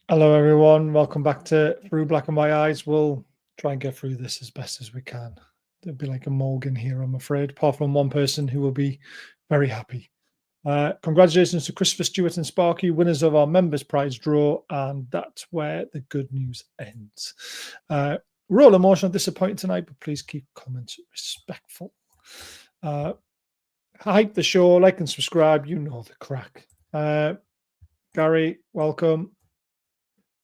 Hello, everyone. Welcome back to Through Black and White Eyes. We'll try and get through this as best as we can. There'll be like a Morgan here, I'm afraid, apart from one person who will be very happy. Congratulations to Christopher Stewart and Sparky, winners of our Members Prize draw, and that's where the good news ends. We're all emotional, disappointed tonight, but please keep comments respectful. Hype the show, like and subscribe. You know the crack. Gary, welcome.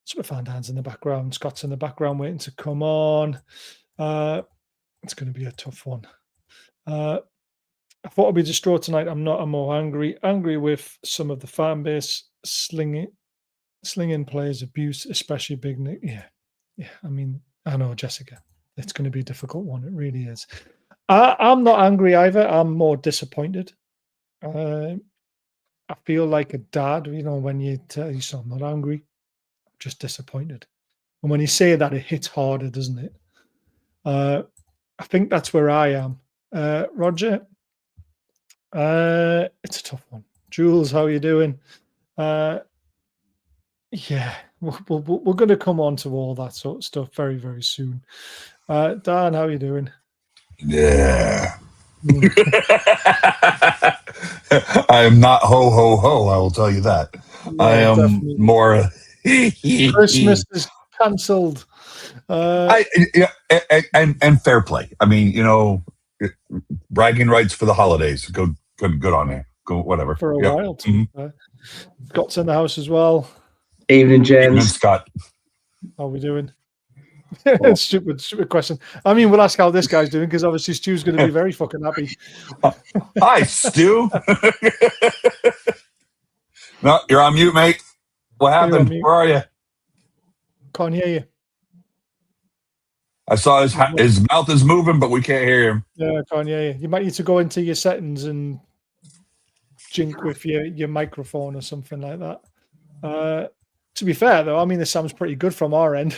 Super fan Dan's in the background. Scott's in the background waiting to come on. It's going to be a tough one. I thought I'd be distraught tonight. I'm not. I'm more angry. Angry with some of the fan base slinging players abuse, especially Big Nick. Yeah. I mean, I know, Jessica. It's going to be a difficult one. It really is. I'm not angry either. I'm more disappointed. I feel like a dad, when you tell your son, I'm not angry, I'm just disappointed. And when you say that, it hits harder, doesn't it? I think that's where I am. Roger, it's a tough one. Jules, how are you doing? Yeah, we're going to come on to all that sort of stuff very, very soon. Dan, how are you doing? Yeah. I am not ho, ho, ho, I will tell you that. Yeah, I am definitely more... Christmas is cancelled. And fair play. I mean, bragging rights for the holidays. Good on you. Go, whatever. For a while, too. Scott's in the house as well. Evening, James. Evening, Scott. How are we doing? Stupid question. I mean, we'll ask how this guy's doing, because obviously Stu's going to be very fucking happy. Hi, Stu. No, you're on mute, mate. What happened? Where are you? Can't hear you. I saw his mouth is moving, but we can't hear him. Yeah, I can't hear you. You might need to go into your settings and jink with your microphone or something like that. To be fair, though, I mean, this sounds pretty good from our end.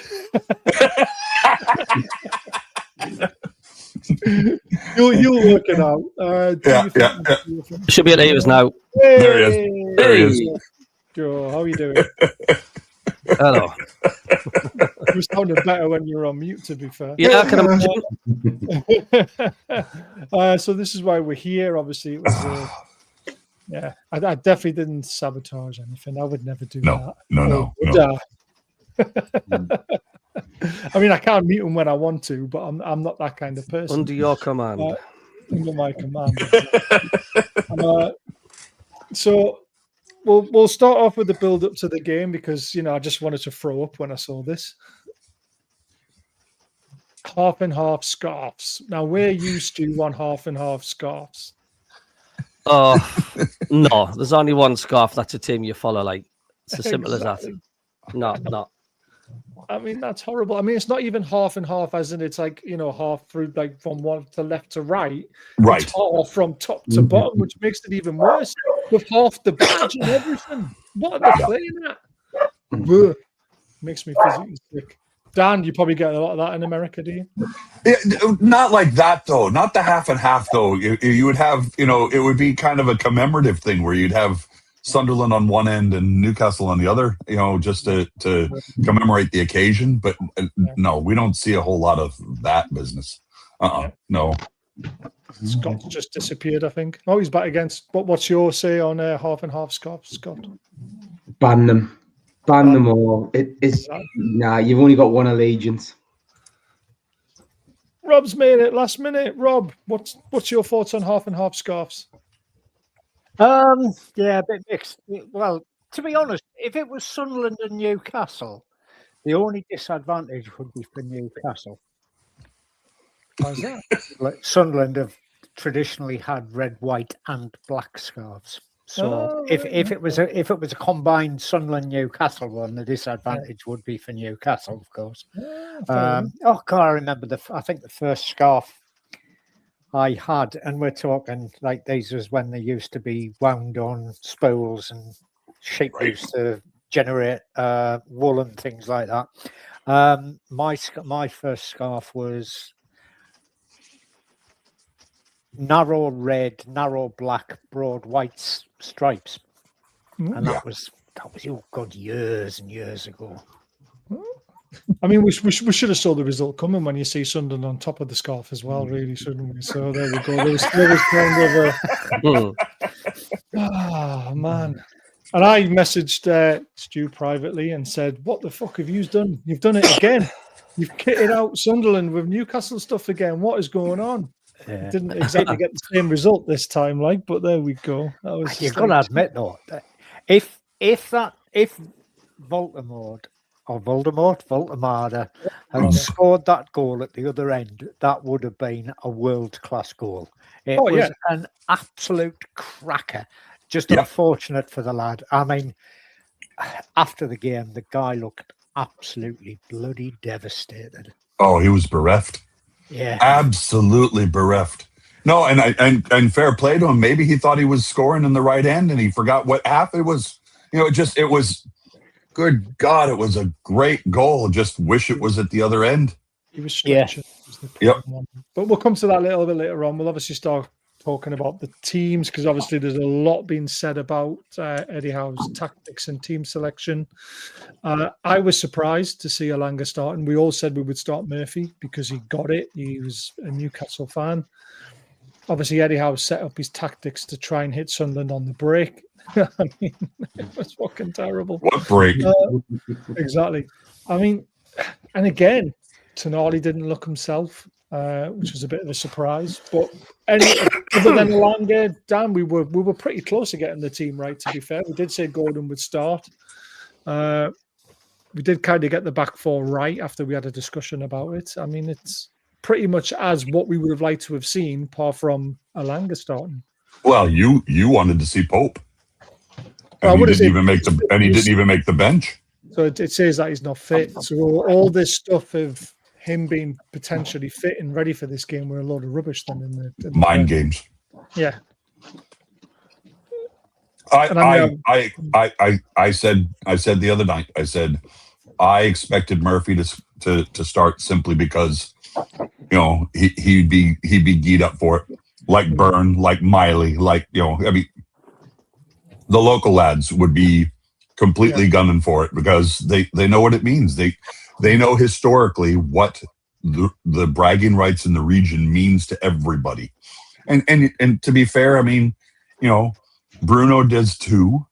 You'll work it out. Yeah. Should be at ears now. Hey! There he is. Joe, how are you doing? Hello. You sounded better when you were on mute, to be fair. Yeah, I can imagine. So this is why we're here. Obviously, it was. I definitely didn't sabotage anything. I would never do that. No. I mean, I can't mute him when I want to, but I'm not that kind of person. Under your command. Under my command. So we'll start off with the build up to the game, because I just wanted to throw up when I saw this. Half and half scarves. Now we're used to one half and half scarves. Oh no, there's only one scarf. That's a team you follow. Like, it's as simple as that. No. I mean, that's horrible. I mean, it's not even half and half, as in it's like, half through, like from one to left to right. Right. It's half from top to bottom, which makes it even worse, with half the badge and everything. What are they playing at? Makes me physically sick. Dan, you probably get a lot of that in America, do you? Yeah, not like that, though. Not the half and half, though. You would have, it would be kind of a commemorative thing where you'd have Sunderland on one end and Newcastle on the other, just to commemorate the occasion. But no, we don't see a whole lot of that business. No. Scott just disappeared, I think. Oh, he's back against. What's your say on half and half scarves, Scott? Ban them. Ban them all. Nah, you've only got one allegiance. Rob's made it last minute. Rob, what's your thoughts on half and half scarves? Yeah, a bit mixed. Well, to be honest, if it was Sunderland and Newcastle, the only disadvantage would be for Newcastle. How's that? Like, Sunderland have traditionally had red, white, and black scarves. So if it was a combined Sunderland Newcastle one, the disadvantage would be for Newcastle, of course. I remember I think the first scarf I had, and we're talking like these was when they used to be wound on spools and sheep used to generate wool and things like that. My first scarf was narrow red, narrow black, broad white stripes, and that was that was, oh God, years and years ago. I mean, we should have saw the result coming when you see Sunderland on top of the scarf as well, really, shouldn't we? So there we go. There was kind of a man. And I messaged Stu privately and said, "What the fuck have you done? You've done it again. You've kitted out Sunderland with Newcastle stuff again. What is going on?" Yeah. Didn't exactly get the same result this time, like, but there we go. That was You've got to admit though, that if Voldemort had scored that goal at the other end, that would have been a world-class goal. It was an absolute cracker. Just unfortunate for the lad. I mean, after the game, the guy looked absolutely bloody devastated. Oh, he was bereft. Yeah, absolutely bereft. No, and fair play to him. Maybe he thought he was scoring in the right end, and he forgot what half it was. You know, it was. Good God, it was a great goal. Just wish it was at the other end. He was stretching. Yep. But we'll come to that a little bit later on. We'll obviously start talking about the teams because obviously there's a lot being said about Eddie Howe's tactics and team selection. I was surprised to see Alanga starting. We all said we would start Murphy because he got it. He was a Newcastle fan. Obviously, Eddie Howe set up his tactics to try and hit Sunderland on the break. I mean, it was fucking terrible. What break? Exactly. I mean, and again, Tonali didn't look himself, which was a bit of a surprise. But other than Alanga, Dan, we were pretty close to getting the team right, to be fair. We did say Gordon would start. We did kind of get the back four right after we had a discussion about it. I mean, it's pretty much as what we would have liked to have seen, apart from Alanga starting. Well, you wanted to see Pope. And he didn't even make the bench. So it says that he's not fit. So all this stuff of him being potentially fit and ready for this game were a load of rubbish. Then in the mind games. Yeah. I said the other night. I said I expected Murphy to start simply because he'd be geared up for it, like Byrne, like Miley, like I mean. The local lads would be completely gunning for it because they know what it means. They know historically what the bragging rights in the region means to everybody. And to be fair, I mean, Bruno does too.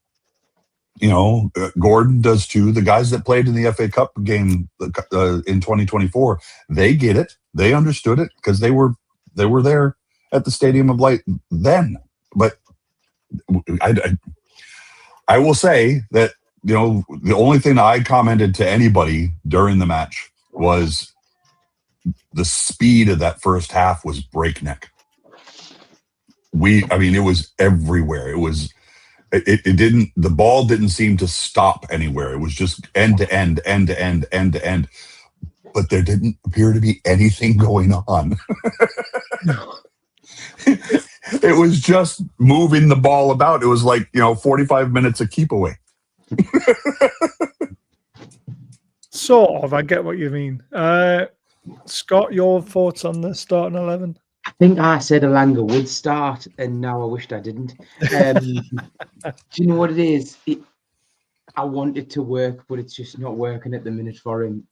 Gordon does too. The guys that played in the FA Cup game in 2024, they get it. They understood it because they were there at the Stadium of Light then. But I will say that, the only thing I commented to anybody during the match was the speed of that first half was breakneck. It was everywhere. The ball didn't seem to stop anywhere. It was just end to end, end to end, end to end. But there didn't appear to be anything going on. No. It was just moving the ball about. It was like, 45 minutes of keep away. Sort of. I get what you mean. Scott, your thoughts on the starting 11? I think I said Alanga would start, and now I wished I didn't. Do you know what it is? I want it to work, but it's just not working at the minute for him.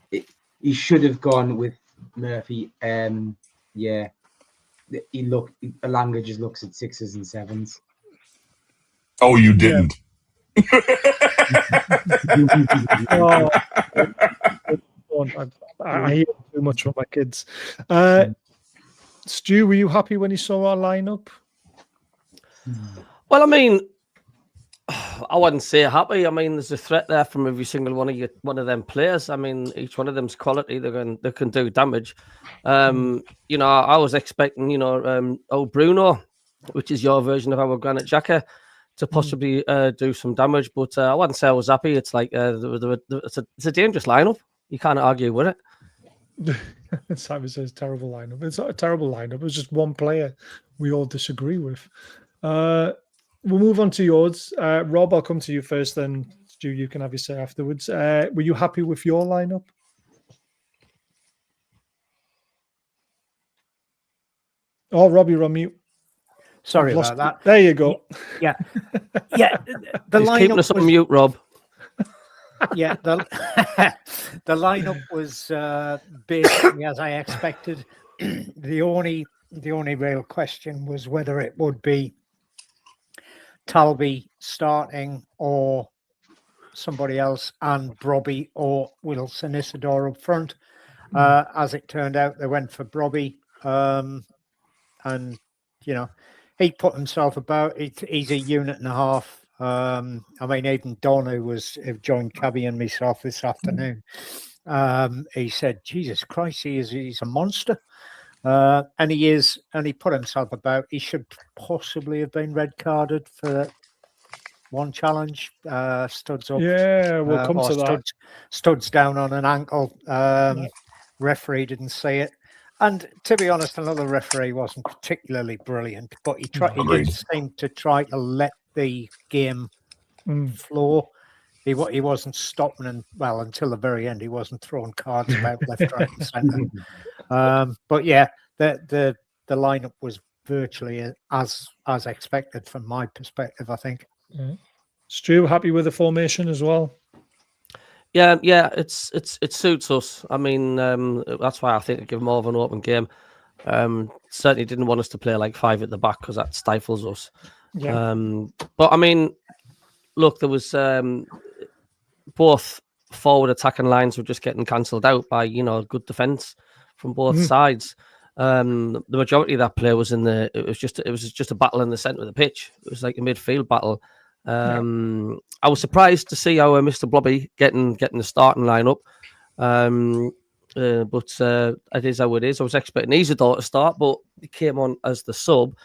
He should have gone with Murphy. Alanga just looks at sixes and sevens. Oh, you didn't. I hear too much from my kids. Stu, were you happy when you saw our lineup? Well, I mean, I wouldn't say happy. I mean, there's a threat there from every single one of them players. I mean, each one of them's quality. They can do damage. I was expecting, Bruno, which is your version of our Granite Xhaka, to possibly do some damage. But I wouldn't say I was happy. It's like it's a dangerous lineup. You can't argue with it. Simon says terrible lineup. It's not a terrible lineup. It was just one player we all disagree with. We'll move on to yours. Rob, I'll come to you first, then Stu, you can have your say afterwards. Were you happy with your lineup? Oh, Rob, you're on mute. Sorry I've about that. There you go. Yeah, yeah. The He's keeping lineup us on was, mute, Rob. yeah, the lineup was basically as I expected. The only real question was whether it would be Talby starting or somebody else, and Brobby or Wilson Isidore up front. As it turned out, they went for Brobby, and you know, he put himself about. He's a unit and a half. I mean, even Don, who joined Cabbie and myself this afternoon, he said, "Jesus Christ, he's a monster," and he is. And he put himself about. He should possibly have been red carded for one challenge. Studs up. Yeah, we'll come to that. Studs down on an ankle. Referee didn't see it. And to be honest, another referee wasn't particularly brilliant, but he did seem to try to let the game flow. He wasn't stopping, and well, until the very end, he wasn't throwing cards about left, right, and centre. But yeah, the lineup was virtually as expected from my perspective, I think. Yeah. Stu, happy with the formation as well? Yeah, it suits us. I mean, that's why I think I give more of an open game. Certainly didn't want us to play like 5 at the back because that stifles us. Yeah. But I mean, look, there was both forward attacking lines were just getting cancelled out by good defence from both sides. The majority of that play was it was just a battle in the centre of the pitch. It was like a midfield battle. I was surprised to see how Mr. Blobby getting the starting lineup, but it is how it is. I was expecting Isidore to start, but he came on as the sub.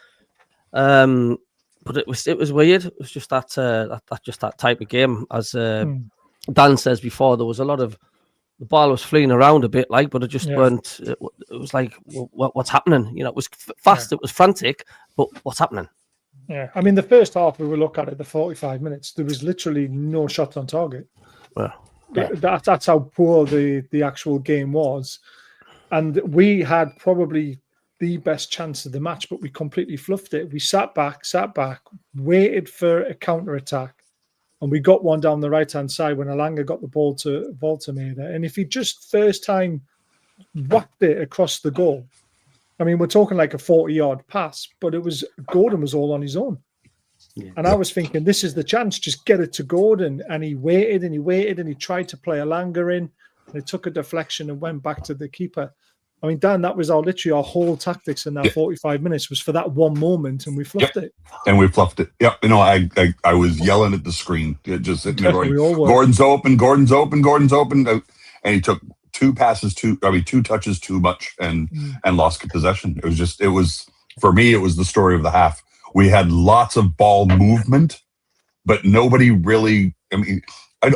But it was weird. It was just that type of game. As Dan says before, there was a lot of the ball was fleeing around a bit, but it just weren't. It was like, what's happening? It was fast. It was frantic, but what's happening? Yeah, I mean, the first half, we will look at it, the 45 minutes, there was literally no shots on target. Well, that's how poor the actual game was. And we had probably the best chance of the match, but we completely fluffed it. We sat back, waited for a counter-attack, and we got one down the right-hand side when Alanga got the ball to Voltemeda. And if he just first time whacked it across the goal, I mean, we're talking like a 40-yard pass, but Gordon was all on his own. Yeah. And I was thinking, this is the chance, just get it to Gordon. And he waited and he tried to play Alanga in, and it took a deflection and went back to the keeper. I mean, Dan, that was literally our whole tactics in that 45 minutes was for that one moment, and we fluffed it. And we fluffed it. Yep. I was yelling at the screen, just sitting there going, Gordon's open. And he took two touches too much and lost possession. For me, it was the story of the half. We had lots of ball movement, but nobody really, I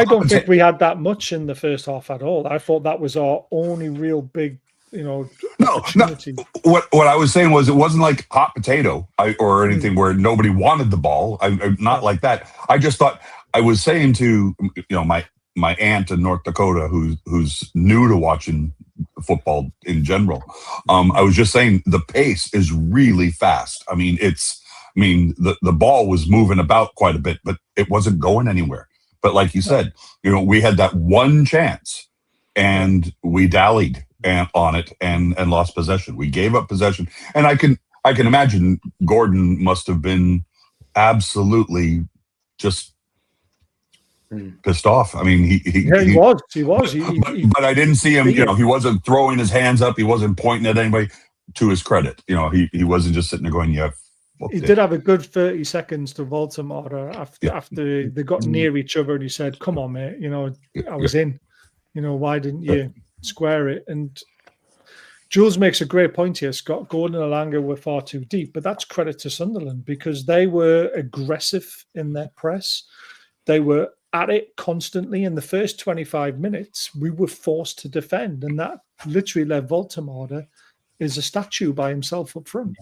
don't think we had that much in the first half at all. I thought that was our only real big, opportunity. No. What I was saying was it wasn't like hot potato or anything where nobody wanted the ball. Not like that. I just thought, I was saying to, my aunt in North Dakota, who's new to watching football in general, I was just saying the pace is really fast. I mean, the ball was moving about quite a bit, but it wasn't going anywhere. But like you said, we had that one chance, and we dallied on it and lost possession. We gave up possession, and I can imagine Gordon must have been absolutely just pissed off. I mean, he was. But I didn't see him. He wasn't throwing his hands up. He wasn't pointing at anybody. To his credit, he wasn't just sitting there going, "Yeah." He did have a good 30 seconds to Voltemada after they got near each other, and he said, "Come on, mate. I was in. Why didn't you square it?" And Jules makes a great point here. Scott, Gordon and Alanga were far too deep, but that's credit to Sunderland because they were aggressive in their press. They were at it constantly. In the first 25 minutes, we were forced to defend, and that literally led Voltemada is a statue by himself up front.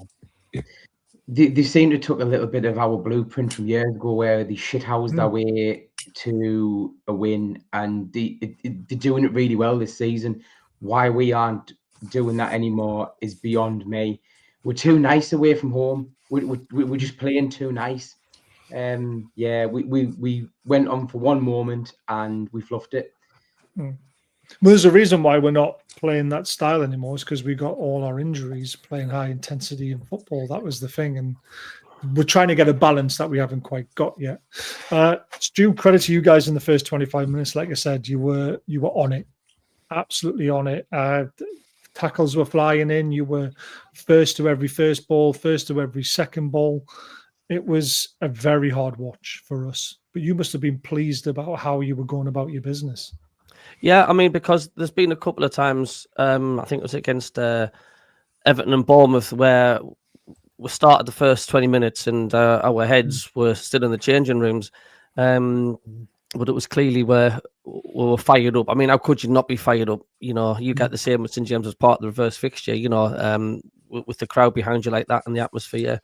They seem to took a little bit of our blueprint from years ago where they shithoused their way to a win, and they're doing it really well this season. Why we aren't doing that anymore is beyond me. we're too nice away from home. We're just playing too nice. Yeah, we went on for one moment and we fluffed it. Well, there's a reason why we're not playing that style anymore. Is because we got all our injuries playing high intensity in football. That was the thing, and we're trying to get a balance that we haven't quite got yet. It's due credit to you guys in the first 25 minutes. Like I said, you were on it, absolutely on it. Tackles were flying in. You were first to every first ball, first to every second ball. It was a very hard watch for us, but you must have been pleased about how you were going about your business. Yeah, I mean, because there's been a couple of times, I think it was against Everton and Bournemouth, where we started the first 20 minutes and our heads were still in the changing rooms. But it was clearly where we were fired up. I mean, how could you not be fired up? You know, you get the same with St James as part of the reverse fixture, you know, with the crowd behind you like that and the atmosphere.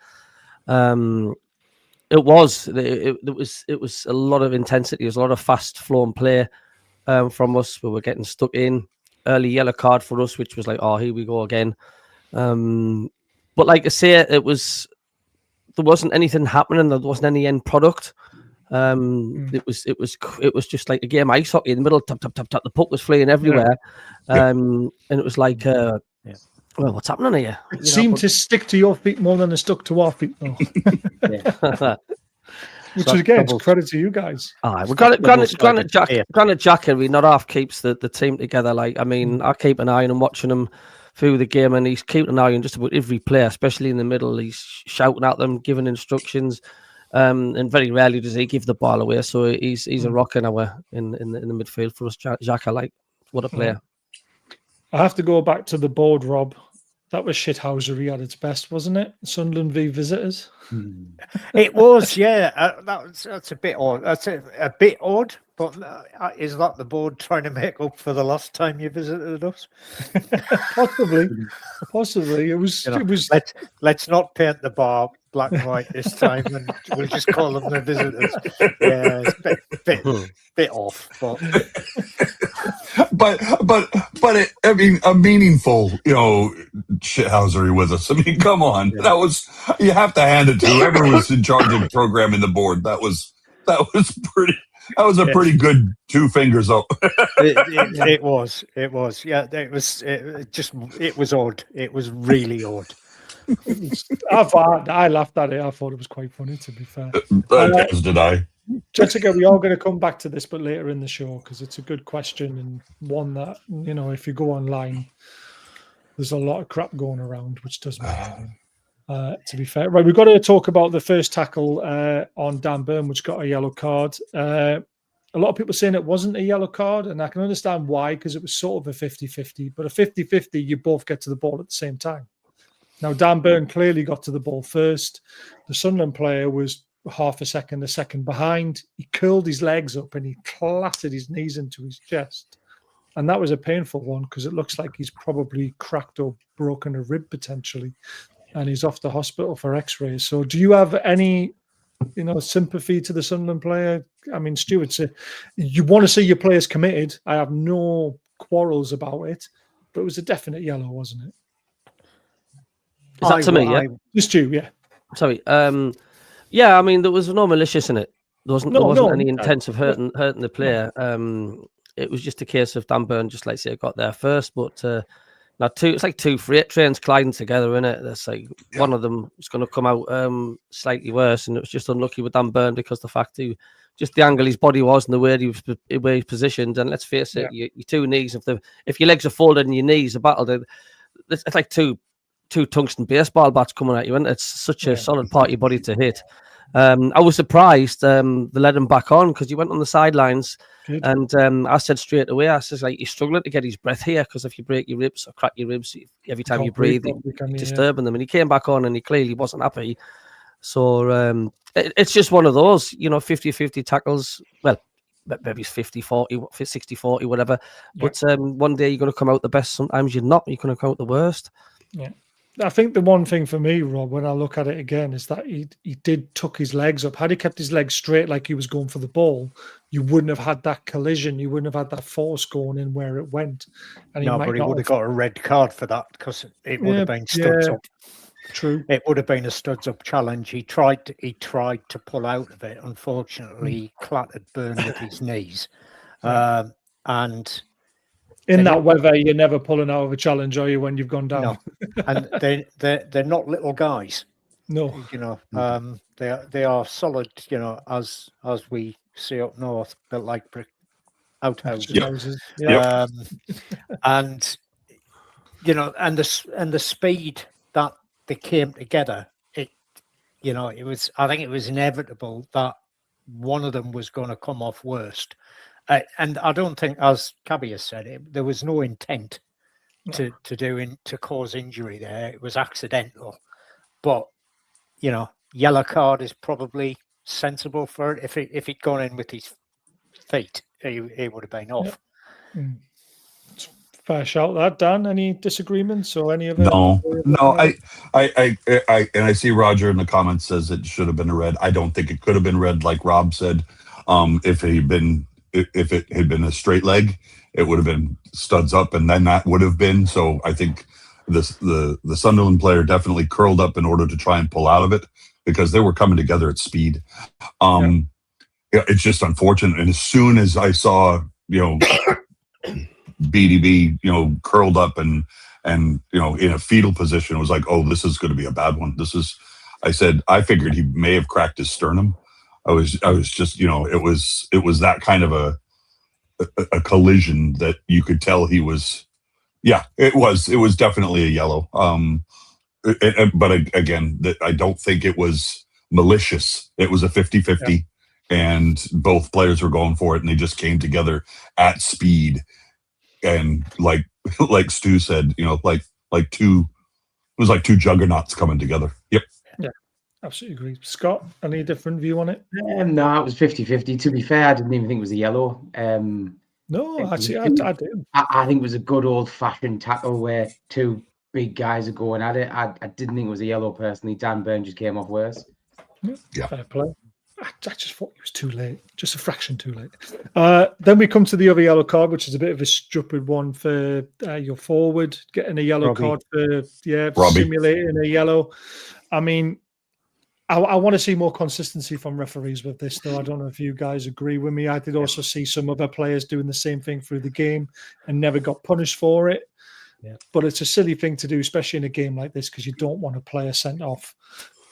It was a lot of intensity. It was a lot of fast flowing play from us. We were getting stuck in. Early yellow card for us, which was like, oh, here we go again. But like I say, there wasn't anything happening. There wasn't any end product. It was just like a game of ice hockey in the middle. Tap tap tap tap. The puck was flying everywhere, and it was like, well, what's happening here? It seemed to stick to your feet more than it stuck to our feet, though. Which is again, it's credit to you guys. We've got it. Granted, Jack Henry not half keeps the team together. Like, I mean, I keep an eye on him, watching him through the game, and he's keeping an eye on just about every player, especially in the middle. He's shouting at them, giving instructions. And very rarely does he give the ball away. So he's a rock in the midfield for us. Jack, I like, what a player. I have to go back to the board, Rob. That was shithousery at its best, wasn't it? Sunderland v Visitors. It was, yeah. That's a bit odd. That's a bit odd. But is that the board trying to make up for the last time you visited us? Possibly. It was. You know, it was. Let's not paint the bar black and white this time, and we'll just call them the visitors. Yeah, it's a bit off, but it, I mean, a meaningful, you know, shithousery with us. I mean, come on, that was, you have to hand it to whoever was in charge of programming the board. That was pretty. That was a pretty good 2 fingers up. It was. Yeah, it was odd. It was really odd. I laughed at it. I thought it was quite funny, to be fair. As did I. Jessica, we are going to come back to this, but later in the show, because it's a good question and one that, you know, if you go online, there's a lot of crap going around, which does matter. To be fair, right, we've got to talk about the first tackle on Dan Burn, which got a yellow card. A lot of people saying it wasn't a yellow card, and I can understand why, because it was sort of a 50-50. But a 50-50, you both get to the ball at the same time. Now, Dan Burn clearly got to the ball first. The Sunderland player was half a second behind. He curled his legs up and he clattered his knees into his chest. And that was a painful one, because it looks like he's probably cracked or broken a rib potentially. And he's off to hospital for x-rays. So do you have any, you know, sympathy to the Sunderland player? I mean, Stuart, you want to see your players committed. I have no quarrels about it, but it was a definite yellow, wasn't it? Is that to me? Yeah, just you. Yeah. Sorry. Yeah, I mean, there was no malicious in it. There wasn't any intent of hurting the player. It was just a case of Dan Burn, just like say, got there first, but now it's like 2 freight trains colliding together, isn't it? That's like one of them was going to come out slightly worse, and it was just unlucky with Dan Burn because the fact just the angle his body was and the way he was positioned. And let's face it, your 2 knees, if your legs are folded and your knees are battled, it's like two tungsten baseball bats coming at you, and it's such a solid part of your body to hit. I was surprised they let him back on, because he went on the sidelines. Good. And I said straight away, I said, like, he's struggling to get his breath here, because if you break your ribs or crack your ribs every time you breathe, you're disturbing them. And he came back on and he clearly wasn't happy. So it's just one of those, you know, 50-50 tackles. Well, maybe it's 50-40, 60-40, whatever. Yeah. But one day you're going to come out the best. Sometimes you're not. You're going to come out the worst. Yeah. I think the one thing for me, Rob, when I look at it again, is that he did tuck his legs up. Had he kept his legs straight like he was going for the ball, you wouldn't have had that collision. You wouldn't have had that force going in where it went. And but he would have got a red card for that, because it would have been stuck up. True. it would have been a studs up challenge. He tried to pull out of it. Unfortunately, he clattered Burn with his knees. And in that not, weather, you're never pulling out of a challenge, are you, when you've gone down? No. And they're not little guys. No. You know, they are solid, you know, as we see up north, built like brick outhouses. Yeah. And you know, and the speed that they came together, you know, I think it was inevitable that one of them was going to come off worst. And I don't think, as Cabbie has said, there was no intent to cause injury there. It was accidental. But, you know, yellow card is probably sensible for it. If he'd gone in with his feet, he would have been off. Yeah. Fair shout that, Dan. Any disagreements or any other? No. I see Roger in the comments says it should have been a red. I don't think it could have been red, like Rob said. If it had been a straight leg, it would have been studs up, and then that would have been. So I think the Sunderland player definitely curled up in order to try and pull out of it, because they were coming together at speed. It's just unfortunate. And as soon as I saw, you know, BDB, you know, curled up and you know, in a fetal position, it was like, oh, this is going to be a bad one. I figured he may have cracked his sternum. I was just, you know, it was that kind of a collision that you could tell he was. Yeah, it was definitely a yellow. But again, I don't think it was malicious. It was a 50-50, and both players were going for it, and they just came together at speed. And like Stu said, you know, it was like two juggernauts coming together. Yep. Yeah, absolutely agree. Scott, any different view on it? No, it was 50-50. To be fair, I didn't even think it was a yellow. No, actually, I do. I think it was a good old-fashioned tackle where two big guys are going at it. I didn't think it was a yellow personally. Dan Burn just came off worse. Yeah. Fair play. I just thought it was too late, just a fraction too late. Then we come to the other yellow card, which is a bit of a stupid one for your forward, getting a yellow card for simulating a yellow. I mean, I want to see more consistency from referees with this, though. I don't know if you guys agree with me. I did also see some other players doing the same thing through the game and never got punished for it. Yeah. But it's a silly thing to do, especially in a game like this, because you don't want a player sent off.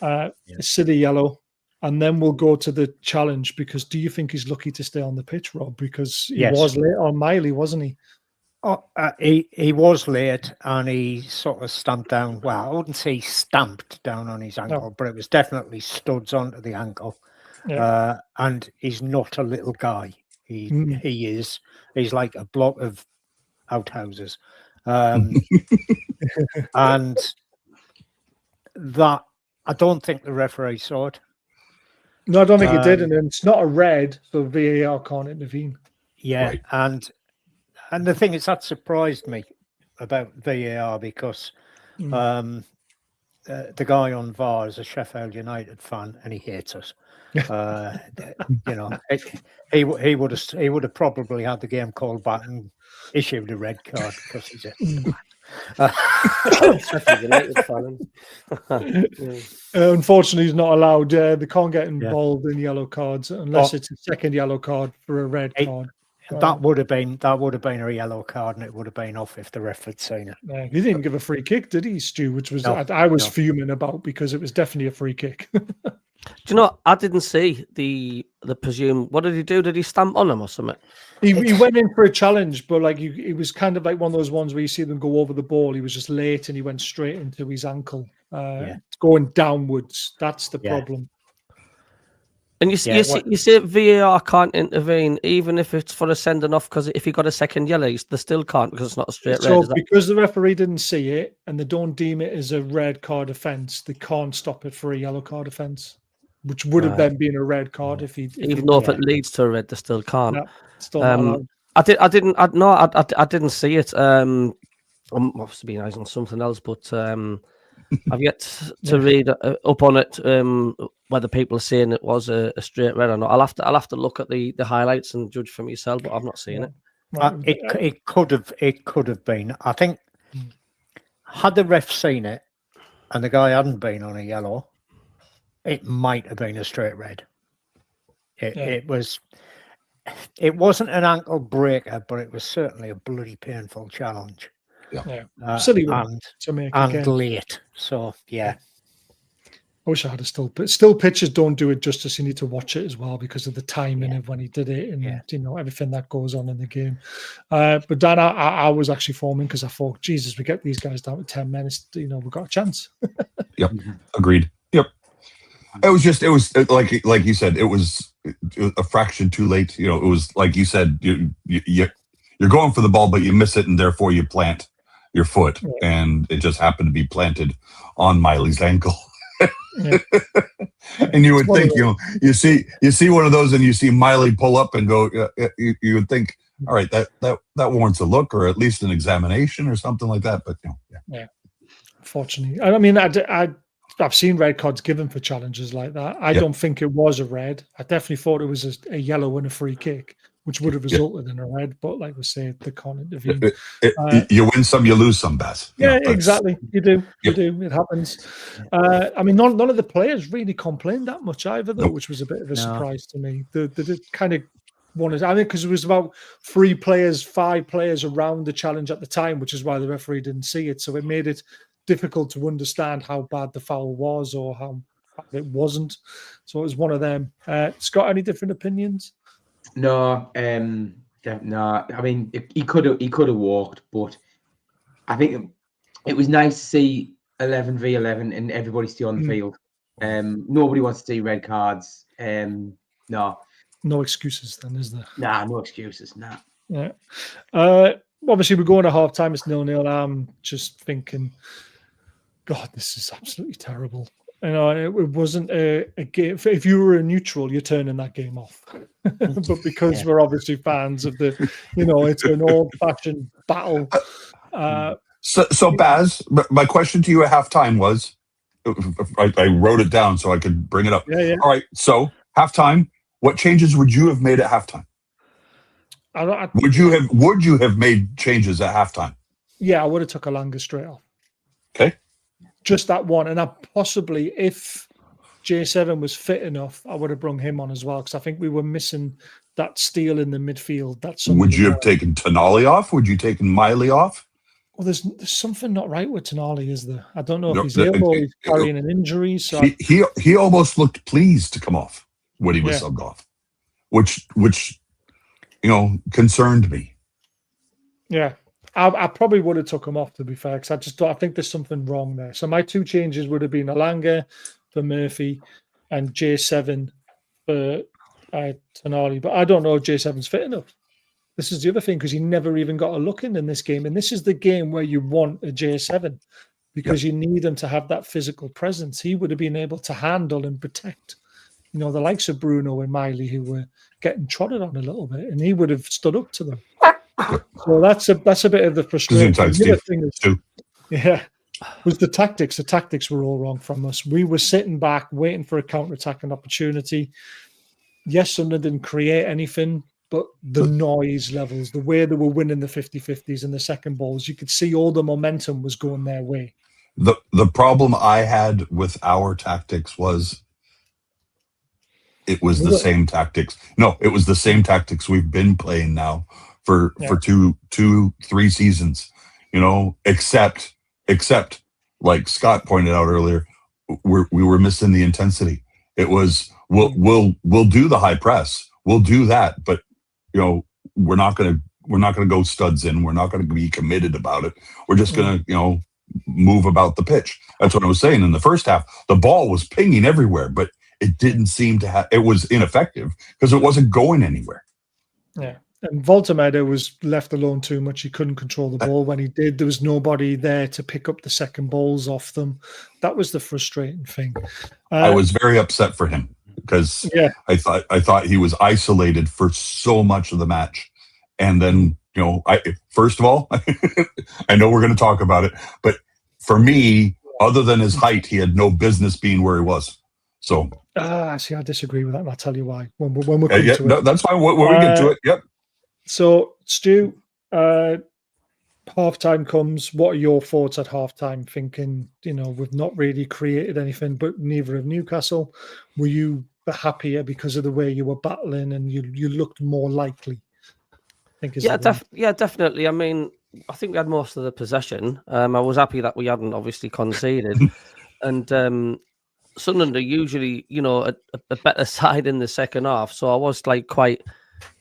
A silly yellow. And then we'll go to the challenge, because do you think he's lucky to stay on the pitch, Rob? Because he was late on Miley, wasn't he? Oh, he was late, and he sort of stamped down. Well, I wouldn't say stamped down on his ankle, but it was definitely studs onto the ankle. Yeah. And he's not a little guy. He's like a block of outhouses. And that, I don't think the referee saw it. No, I don't think he did, and it's not a red, so VAR can't intervene. Yeah, right. And the thing is, that surprised me about VAR, because the guy on VAR is a Sheffield United fan, and he hates us. You know, he would have probably had the game called back and issued a red card, because he's a unfortunately, he's not allowed. They can't get involved in yellow cards unless it's a second yellow card for a red card. That would have been a yellow card, and it would have been off if the ref had seen it. Yeah, he didn't give a free kick, did he, Stu? Which was I was fuming about, because it was definitely a free kick. Do you know, I didn't see the presume. What did he do? Did he stamp on him or something? He went in for a challenge, but like it was kind of like one of those ones where you see them go over the ball. He was just late, and he went straight into his ankle, going downwards. That's the problem. And you see VAR can't intervene even if it's for a sending off, because if he got a second yellow, they still can't, because it's not a straight red. So because the referee didn't see it and they don't deem it as a red card offence, they can't stop it for a yellow card offence, which would have then been a red card if even though if it leads to a red, they still can't. Yeah, still not allowed. I didn't see it. I'm obviously being eyes on something else, but I've yet to read up on it, whether people are saying it was a straight red or not. I'll have to look at the highlights and judge for myself, but I've not seen it. It could have been. I think had the ref seen it, and the guy hadn't been on a yellow, it might have been a straight red. It wasn't an ankle breaker, but it was certainly a bloody painful challenge. Silly one to make again. Late. So yeah. I wish I had a still pictures don't do it justice. You need to watch it as well because of the timing of when he did it and you know everything that goes on in the game. But Dan, I was actually forming because I thought, Jesus, we get these guys down to 10 minutes. You know, we've got a chance. Yep, agreed. Yep, it was like you said, it was a fraction too late. You know, it was like you said, you're going for the ball, but you miss it, and therefore you plant your foot, and it just happened to be planted on Miley's ankle. And you would think, you see one of those and you see Miley pull up and go, you would think, all right, that warrants a look or at least an examination or something like that. But Unfortunately, I mean, I've seen red cards given for challenges like that. I don't think it was a red. I definitely thought it was a yellow and a free kick, which would have resulted in a red. But like we say, they can't intervene. You win some, you lose some, Baz. Exactly. You do. You do. It happens. I mean, none of the players really complained that much either, though, which was a bit of a surprise to me. They did kind of wanted. I mean, because it was about 5 players around the challenge at the time, which is why the referee didn't see it. So it made it difficult to understand how bad the foul was or how bad it wasn't. So it was one of them. Scott, any different opinions? No, no. I mean, he could have walked, but I think it was nice to see 11v11 and everybody still on the field. Nobody wants to see red cards. No excuses then, is there? Nah, no excuses. Nah. Yeah. Obviously, we're going to half time. It's 0-0. I'm just thinking, God, this is absolutely terrible. You know, it wasn't a game. If you were a neutral, you're turning that game off. But because we're obviously fans of the, it's an old-fashioned battle. So Baz, my question to you at halftime was, I wrote it down so I could bring it up. Yeah. All right. So halftime, what changes would you have made at halftime? Would you have made changes at halftime? Yeah, I would have took Alanga straight off. Okay. Just that one. And I possibly, if J7 was fit enough, I would have brung him on as well, because I think we were missing that steal in the midfield. Would you have taken Tonali off? Would you taken Miley off? Well, there's something not right with Tonali, is there? I don't know if he's ill or he's carrying an injury. So he almost looked pleased to come off when he was subbed off, which concerned me. Yeah. I probably would have took him off, to be fair, because I think there's something wrong there. So my 2 changes would have been Alanga for Murphy and J7 for Tonali. But I don't know if J7's fit enough. This is the other thing, because he never even got a look in this game. And this is the game where you want a J7, because you need him to have that physical presence. He would have been able to handle and protect, the likes of Bruno and Miley, who were getting trotted on a little bit, and he would have stood up to them. So that's a bit of the frustration. The other thing is, was the tactics. The tactics were all wrong from us. We were sitting back, waiting for a counter-attacking opportunity. Yes, Sunderland didn't create anything, but the noise levels, the way they were winning the 50-50s and the second balls, you could see all the momentum was going their way. The problem I had with our tactics was it was the same tactics. No, it was the same tactics we've been playing now for 2-3 seasons, except like Scott pointed out earlier, we were missing the intensity. It was we'll do the high press, we'll do that, but we're not gonna go studs in. We're not gonna be committed about it. We're just gonna move about the pitch. That's what I was saying in the first half. The ball was pinging everywhere, but it didn't seem to have. It was ineffective because it wasn't going anywhere. Yeah. And Voltemeda was left alone too much. He couldn't control the ball. When he did, there was nobody there to pick up the second balls off them. That was the frustrating thing. I was very upset for him because I thought he was isolated for so much of the match. And then, first of all, I know we're going to talk about it, but for me, other than his height, he had no business being where he was. So, see, I disagree with that, and I'll tell you why when we're coming to it. That's fine. When we get to it, yep. So, Stu, half-time comes. What are your thoughts at half-time? Thinking, we've not really created anything, but neither have Newcastle. Were you happier because of the way you were battling and you looked more likely? I think definitely. I mean, I think we had most of the possession. I was happy that we hadn't obviously conceded, and Sunderland are usually, a better side in the second half. So I was like quite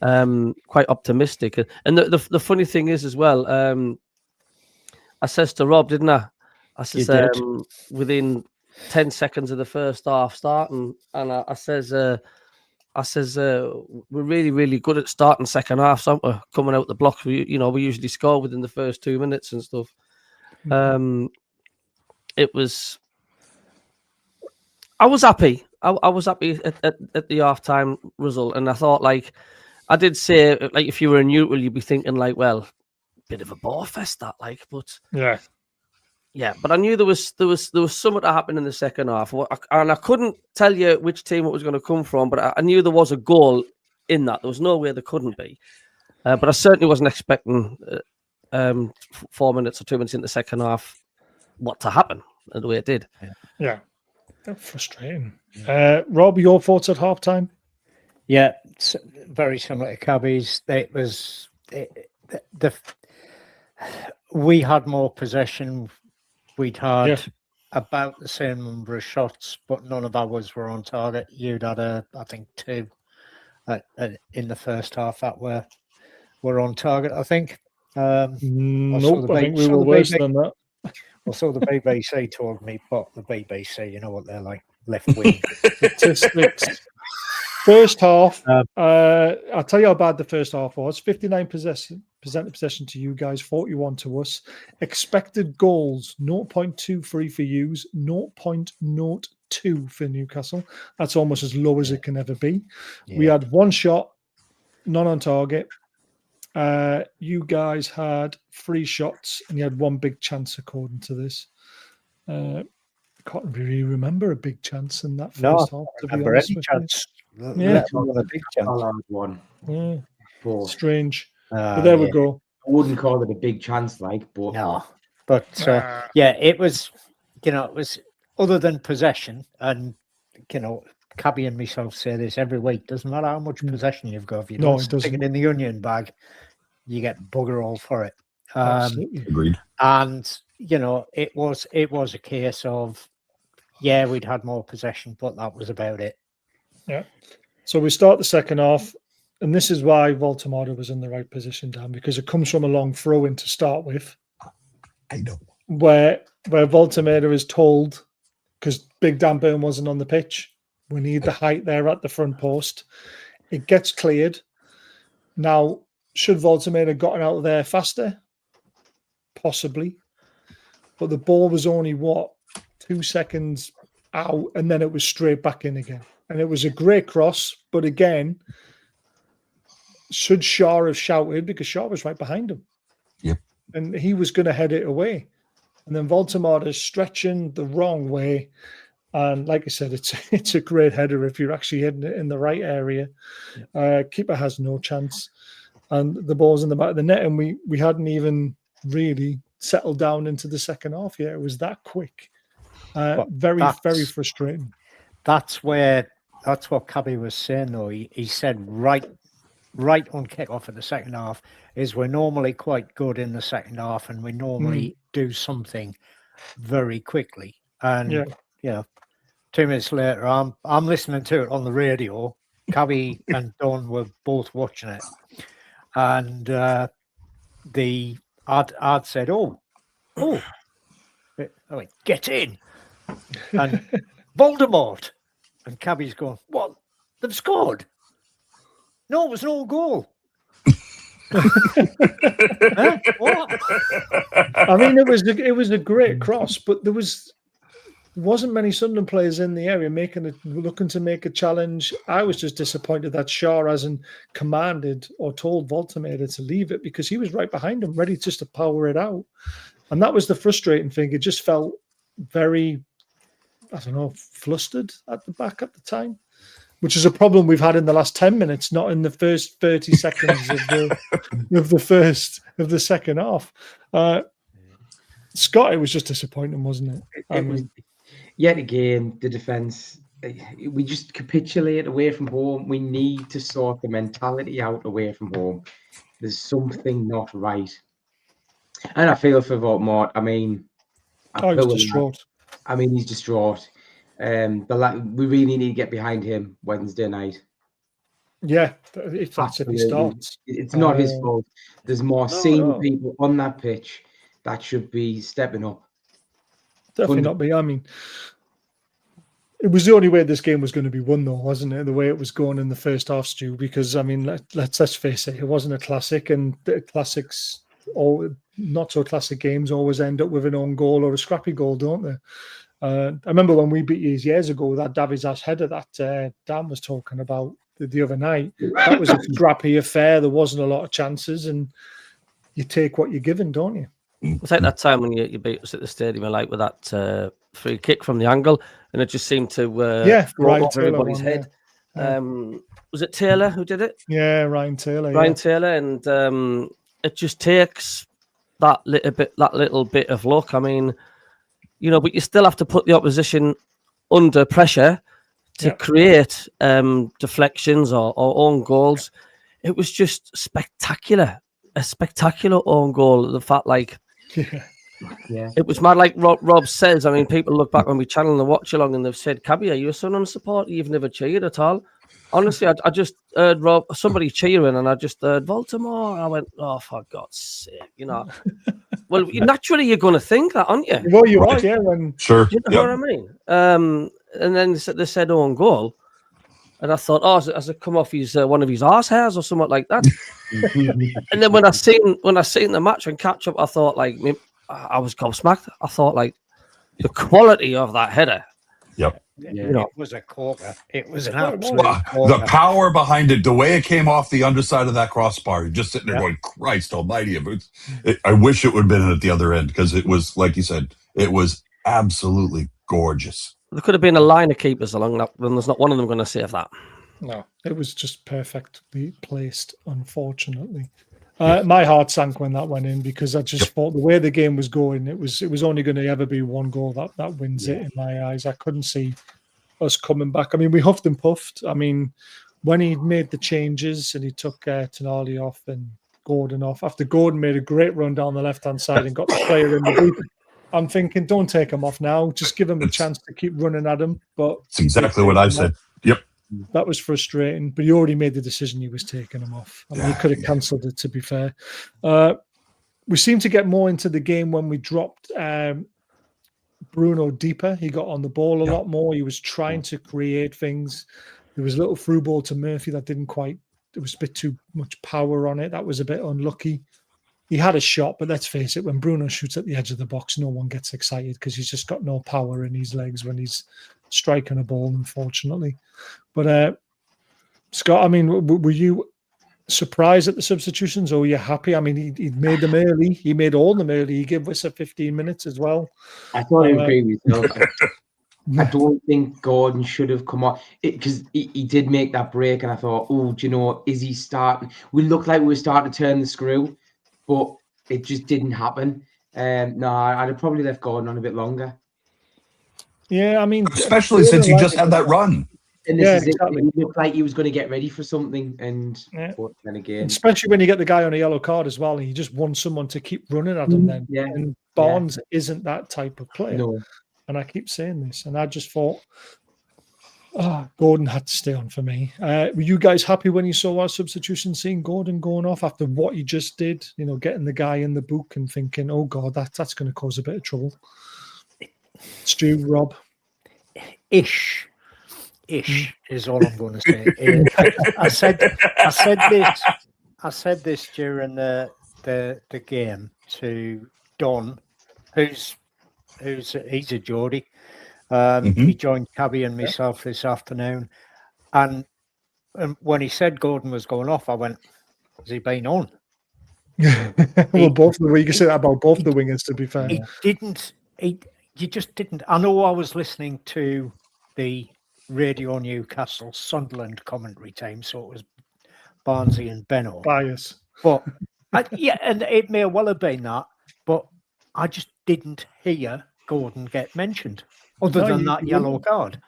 optimistic. And the funny thing is as well, I says to Rob, didn't I? I says within 10 seconds of the first half starting, and I says we're really, really good at starting second half, so we're coming out the blocks. We usually score within the first 2 minutes and stuff. It was. I was happy. I was happy at the half-time result, and I thought, I did say, if you were a neutral, you'd be thinking, well, bit of a bore fest that, but yeah. But I knew there was something to happen in the second half, and I couldn't tell you which team it was going to come from, but I knew there was a goal in that. There was no way there couldn't be, but I certainly wasn't expecting 4 minutes or 2 minutes in the second half what to happen the way it did. Yeah. Frustrating. Rob, your thoughts at halftime? Yeah, it's very similar to Cabbie's. It was we had more possession. We'd had about the same number of shots, but none of ours were on target. You'd had, I think, 2 in the first half that were on target. I think. Nope, I think we were worse than that. Well, so the BBC told me, but the BBC, you know what they're like, left wing. Statistics. First half, I'll tell you how bad the first half was. 59% possession to you guys, 41 to us. Expected goals, 0.23 for yous, 0.02 for Newcastle. That's almost as low as it can ever be. Yeah. We had 1 shot, none on target. You guys had 3 shots and you had 1 big chance according to this. I can't really remember a big chance in that first half, to be honest with you. Yeah, a big chance. One. Yeah. Strange. But there we go. I wouldn't call it a big chance, but no. But it was, it was other than possession, and Cabbie and myself say this every week. Doesn't matter how much possession you've got, if you don't stick it in the onion bag, you get bugger all for it. Agreed. And it was a case of, we'd had more possession, but that was about it. Yeah. So we start the second half, and this is why Voldemort was in the right position, Dan, because it comes from a long throw-in to start with. I know. Where Voldemort is told, because Big Dan Burn wasn't on the pitch, we need the height there at the front post. It gets cleared. Now, should Voldemort have gotten out of there faster? Possibly. But the ball was only, 2 seconds out, and then it was straight back in again. And it was a great cross, but again, should Shaw have shouted, because Shaw was right behind him. Yep. And he was going to head it away. And then Voldemort is stretching the wrong way. And like I said, it's a great header if you're actually hitting it in the right area. Keeper has no chance. And the ball's in the back of the net, and we hadn't even really settled down into the second half yet. It was that quick. Very frustrating. That's what Cabbie was saying, though. He said right on kickoff of the second half is we're normally quite good in the second half, and we normally do something very quickly. And 2 minutes later, I'm listening to it on the radio. Cabbie and Don were both watching it, and I'd said, "Oh, I went, get in," and Voldemort, and Cabbie's going, "What? They've scored? No, it was no goal." Huh? What? I mean, it was a great cross, but there wasn't many Sunderland players in the area looking to make a challenge. I was just disappointed that Shaw hasn't commanded or told Voldemort to leave it, because he was right behind him, ready just to power it out. And that was the frustrating thing. It just felt very, flustered at the back at the time. which is a problem we've had in the last 10 minutes, not in the first 30 seconds of the second half. Scott, it was just disappointing, wasn't it? It was, yet again, the defence. We just capitulate away from home. We need to sort the mentality out away from home. There's something not right. And I feel for Mort. I mean, he was distraught. I mean, he's distraught. We really need to get behind him Wednesday night. Yeah, if that's if he starts. It's not his fault. There's more senior people on that pitch that should be stepping up. Definitely not be. I mean, it was the only way this game was going to be won, though, wasn't it? The way it was going in the first half, Stu. Because I mean, let's face it, it wasn't a classic, and the classics, or not so classic games, always end up with an own goal or a scrappy goal, don't they? I remember when we beat you years ago, that Davies Ash header that Dan was talking about the other night. That was a scrappy affair. There wasn't a lot of chances, and you take what you're given, don't you? It's like that time when you beat us at the stadium, like with that free kick from the angle, and it just seemed to go over everybody's head. Yeah. Was it Taylor who did it? Yeah, Ryan Taylor. Taylor, and it just takes that little bit of luck. I mean, you know, but you still have to put the opposition under pressure to create deflections or own goals. It was just spectacular. A spectacular own goal. The fact, like, it was mad. Like Rob says, I mean, people look back when we channel the watch along and they've said, Cabbie, are you a Sunderland supporter? You've never cheered at all. Honestly, I just heard somebody cheering, and I just heard Baltimore. I went, oh, for God's sake, you know. Well, naturally, you're going to think that, aren't you? Well, you are, yeah. Sure. Do you know what I mean? And then they said own goal. And I thought, oh, has it come off one of his arse hairs or something like that? And then when I seen the match and catch up, I thought, like, I was gobsmacked. I thought, like, the quality of that header. Yep. Yeah, you know, it was a corker. It was an absolute corker. The power behind it, the way it came off the underside of that crossbar, you're just sitting there going, Christ almighty. I wish it would have been at the other end, because it was, like you said, it was absolutely gorgeous. There could have been a line of keepers along that, and there's not one of them going to save that. No, it was just perfectly placed, unfortunately. My heart sank when that went in, because I just thought the way the game was going, it was only going to ever be one goal that wins it in my eyes. I couldn't see us coming back. I mean, we huffed and puffed. I mean, when he made the changes and he took Tonali off and Gordon off, after Gordon made a great run down the left-hand side and got the player in the boot, I'm thinking, don't take him off now. Just give him a chance to keep running at him. But it's exactly what I said. Yep. That was frustrating, but he already made the decision. He was taking him off. I mean, he could have cancelled it, to be fair. We seemed to get more into the game when we dropped Bruno deeper. He got on the ball a lot more. He was trying to create things. There was a little through ball to Murphy that didn't quite, there was a bit too much power on it. That was a bit unlucky. He had a shot, but let's face it, when Bruno shoots at the edge of the box, no one gets excited, because he's just got no power in his legs when he's striking a ball, unfortunately. But Scott, I mean, were you surprised at the substitutions, or were you happy? I mean, he made them early. He made all them early. He gave us 15 minutes as well. I thought I agree with you. I don't think Gordon should have come on, because he did make that break, and I thought, oh, do you know, is he starting? We looked like we were starting to turn the screw, but it just didn't happen. No, I'd have probably left Gordon on a bit longer. Yeah, I mean, especially since he just had that run. And this is exactly. It looked like he was going to get ready for something, and then again, especially when you get the guy on a yellow card as well, and you just want someone to keep running at him. Then, and Barnes isn't that type of player. No. And I keep saying this, and I just thought, Gordon had to stay on for me. Were you guys happy when you saw our substitution, seeing Gordon going off after what he just did? You know, getting the guy in the book and thinking, oh God, that's going to cause a bit of trouble. Stu, Rob, Ish is all I'm going to say. I said this during the game to Don, he's a Geordie. He joined Cabbie and myself this afternoon, and when he said Gordon was going off, I went, "Has he been on?" Well, both the you can say that about both the wingers. To be fair, he didn't. You just didn't. I know I was listening to the Radio Newcastle Sunderland commentary team, so it was Barnsley and Benno. Bias. But yeah, and it may well have been that, but I just didn't hear Gordon get mentioned, other than that yellow card.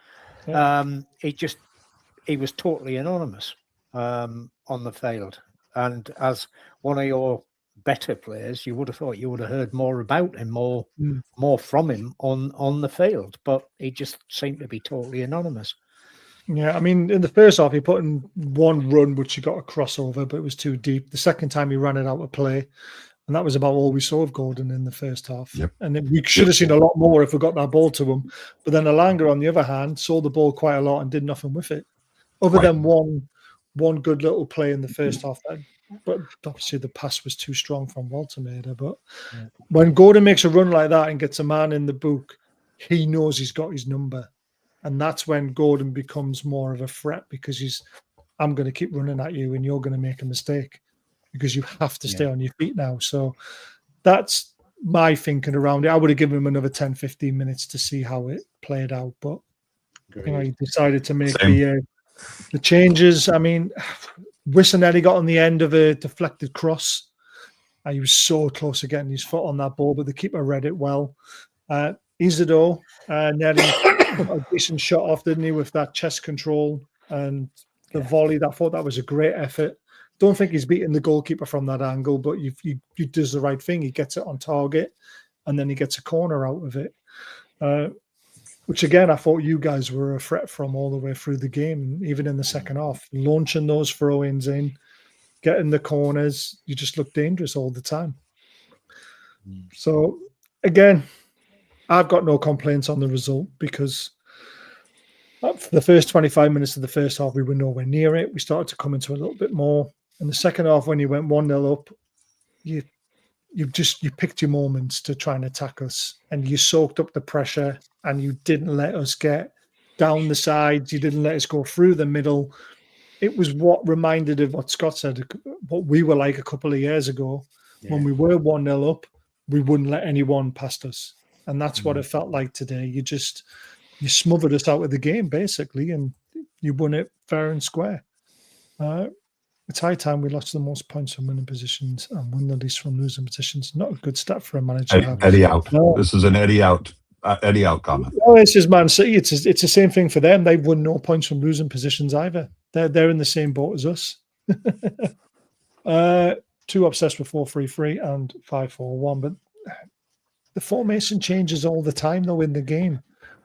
Yeah. He was totally anonymous on the field, and as one of your better players, you would have thought you would have heard more about him, more from him on the field, but he just seemed to be totally anonymous. Yeah, I mean, in the first half, he put in one run, which he got a crossover, but it was too deep. The second time, he ran it out of play, and that was about all we saw of Gordon in the first half. Yep. And then we should have seen a lot more if we got that ball to him. But then Alanga, on the other hand, saw the ball quite a lot and did nothing with it, other than one good little play in the first half. But obviously, the pass was too strong from Waltermader. But when Gordon makes a run like that and gets a man in the book, he knows he's got his number. And that's when Gordon becomes more of a threat, because I'm going to keep running at you and you're going to make a mistake, because you have to stay on your feet now. So that's my thinking around it. I would have given him another 10, 15 minutes to see how it played out. But he decided to make the changes. I mean, Wissanelli got on the end of a deflected cross. He was so close to getting his foot on that ball, but the keeper read it well. Isidore nearly got a decent shot off, didn't he, with that chest control and the volley. I thought that was a great effort. Don't think he's beating the goalkeeper from that angle, but he does the right thing. He gets it on target, and then he gets a corner out of it, which, again, I thought you guys were a threat from all the way through the game, even in the second half. Launching those throw-ins in, getting the corners, you just look dangerous all the time. So, again, I've got no complaints on the result, because for the first 25 minutes of the first half, we were nowhere near it. We started to come into a little bit more. In the second half, when you went 1-0 up, you picked your moments to try and attack us, and you soaked up the pressure, and you didn't let us get down the sides. You didn't let us go through the middle. It was what reminded of what Scott said, what we were like a couple of years ago. When we were 1-0 up, we wouldn't let anyone past us. And that's what it felt like today. You smothered us out of the game, basically, and you won it fair and square. It's high time we lost the most points from winning positions and won the least from losing positions. Not a good stat for a manager. Eddie out. No. This is an Eddie out. Eddie out comment. Oh, it's just Man City. It's the same thing for them. They've won no points from losing positions either. They're in the same boat as us. 2 obsessed with 4-3-3 and 5-4-1, but the formation changes all the time, though, in the game.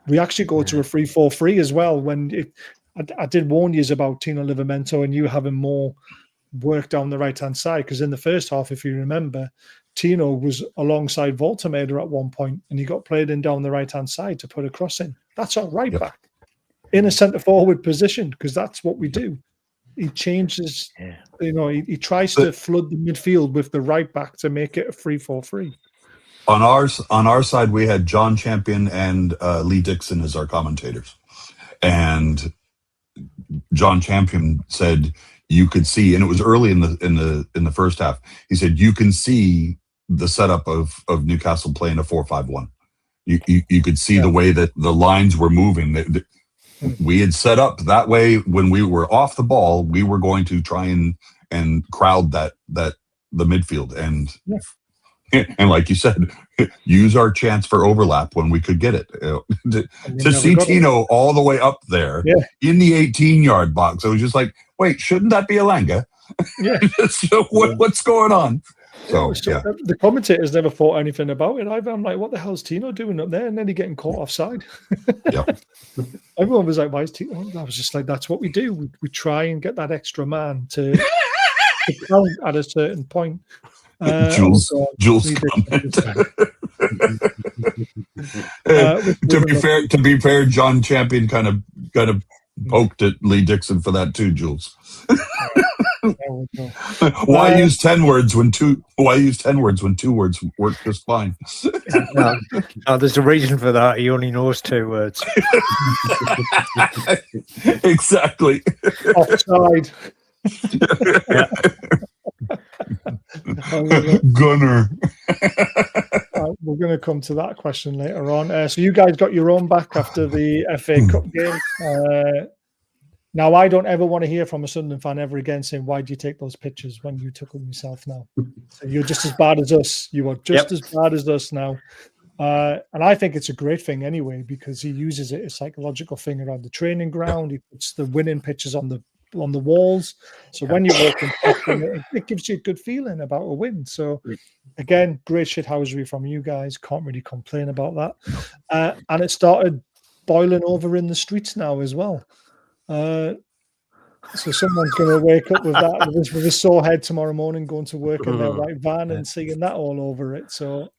We actually go to a 3-4-3 as well. I did warn you about Tino Livramento and you having more work down the right-hand side, because in the first half, if you remember, Tino was alongside Waltermader at one point, and he got played in down the right-hand side to put a cross in. That's our right back in a centre-forward position, because that's what we do. He changes, he tries to flood the midfield with the right back to make it a 3-4-3. On our side, we had John Champion and Lee Dixon as our commentators, and John Champion said you could see, and it was early in the first half. He said you can see the setup of Newcastle playing a 4-5-1. You could see the way that the lines were moving. We had set up that way when we were off the ball. We were going to try and crowd that the midfield and. And like you said, use our chance for overlap when we could get it. To see Tino all the way up there in the 18-yard box, I was just like, wait, shouldn't that be Alanga? Yeah. So what's going on? So the commentators never thought anything about it either. I'm like, what the hell's Tino doing up there? And then he getting caught offside. Everyone was like, why is Tino? I was just like, that's what we do. We try and get that extra man to count at a certain point. Jules comment. To be fair, John Champion kind of poked at Lee Dixon for that too, Jules. Why use 10 words when two words work just fine? No, there's a reason for that. He only knows 2 words. Exactly. Offside. Gunner. we're going to come to that question later on. So you guys got your own back after the FA Cup game. Now, I don't ever want to hear from a Sunderland fan ever again saying, why do you take those pictures when you took them yourself now? So you're just as bad as us. You are just as bad as us now. And I think it's a great thing anyway, because he uses it as a psychological thing around the training ground. He puts the winning pictures on the walls. So when you're walking, it gives you a good feeling about a win. So again, great shithousery from you guys. Can't really complain about that. And it started boiling over in the streets now as well. So someone's going to wake up with that with a sore head tomorrow morning, going to work in their white van and seeing that all over it. So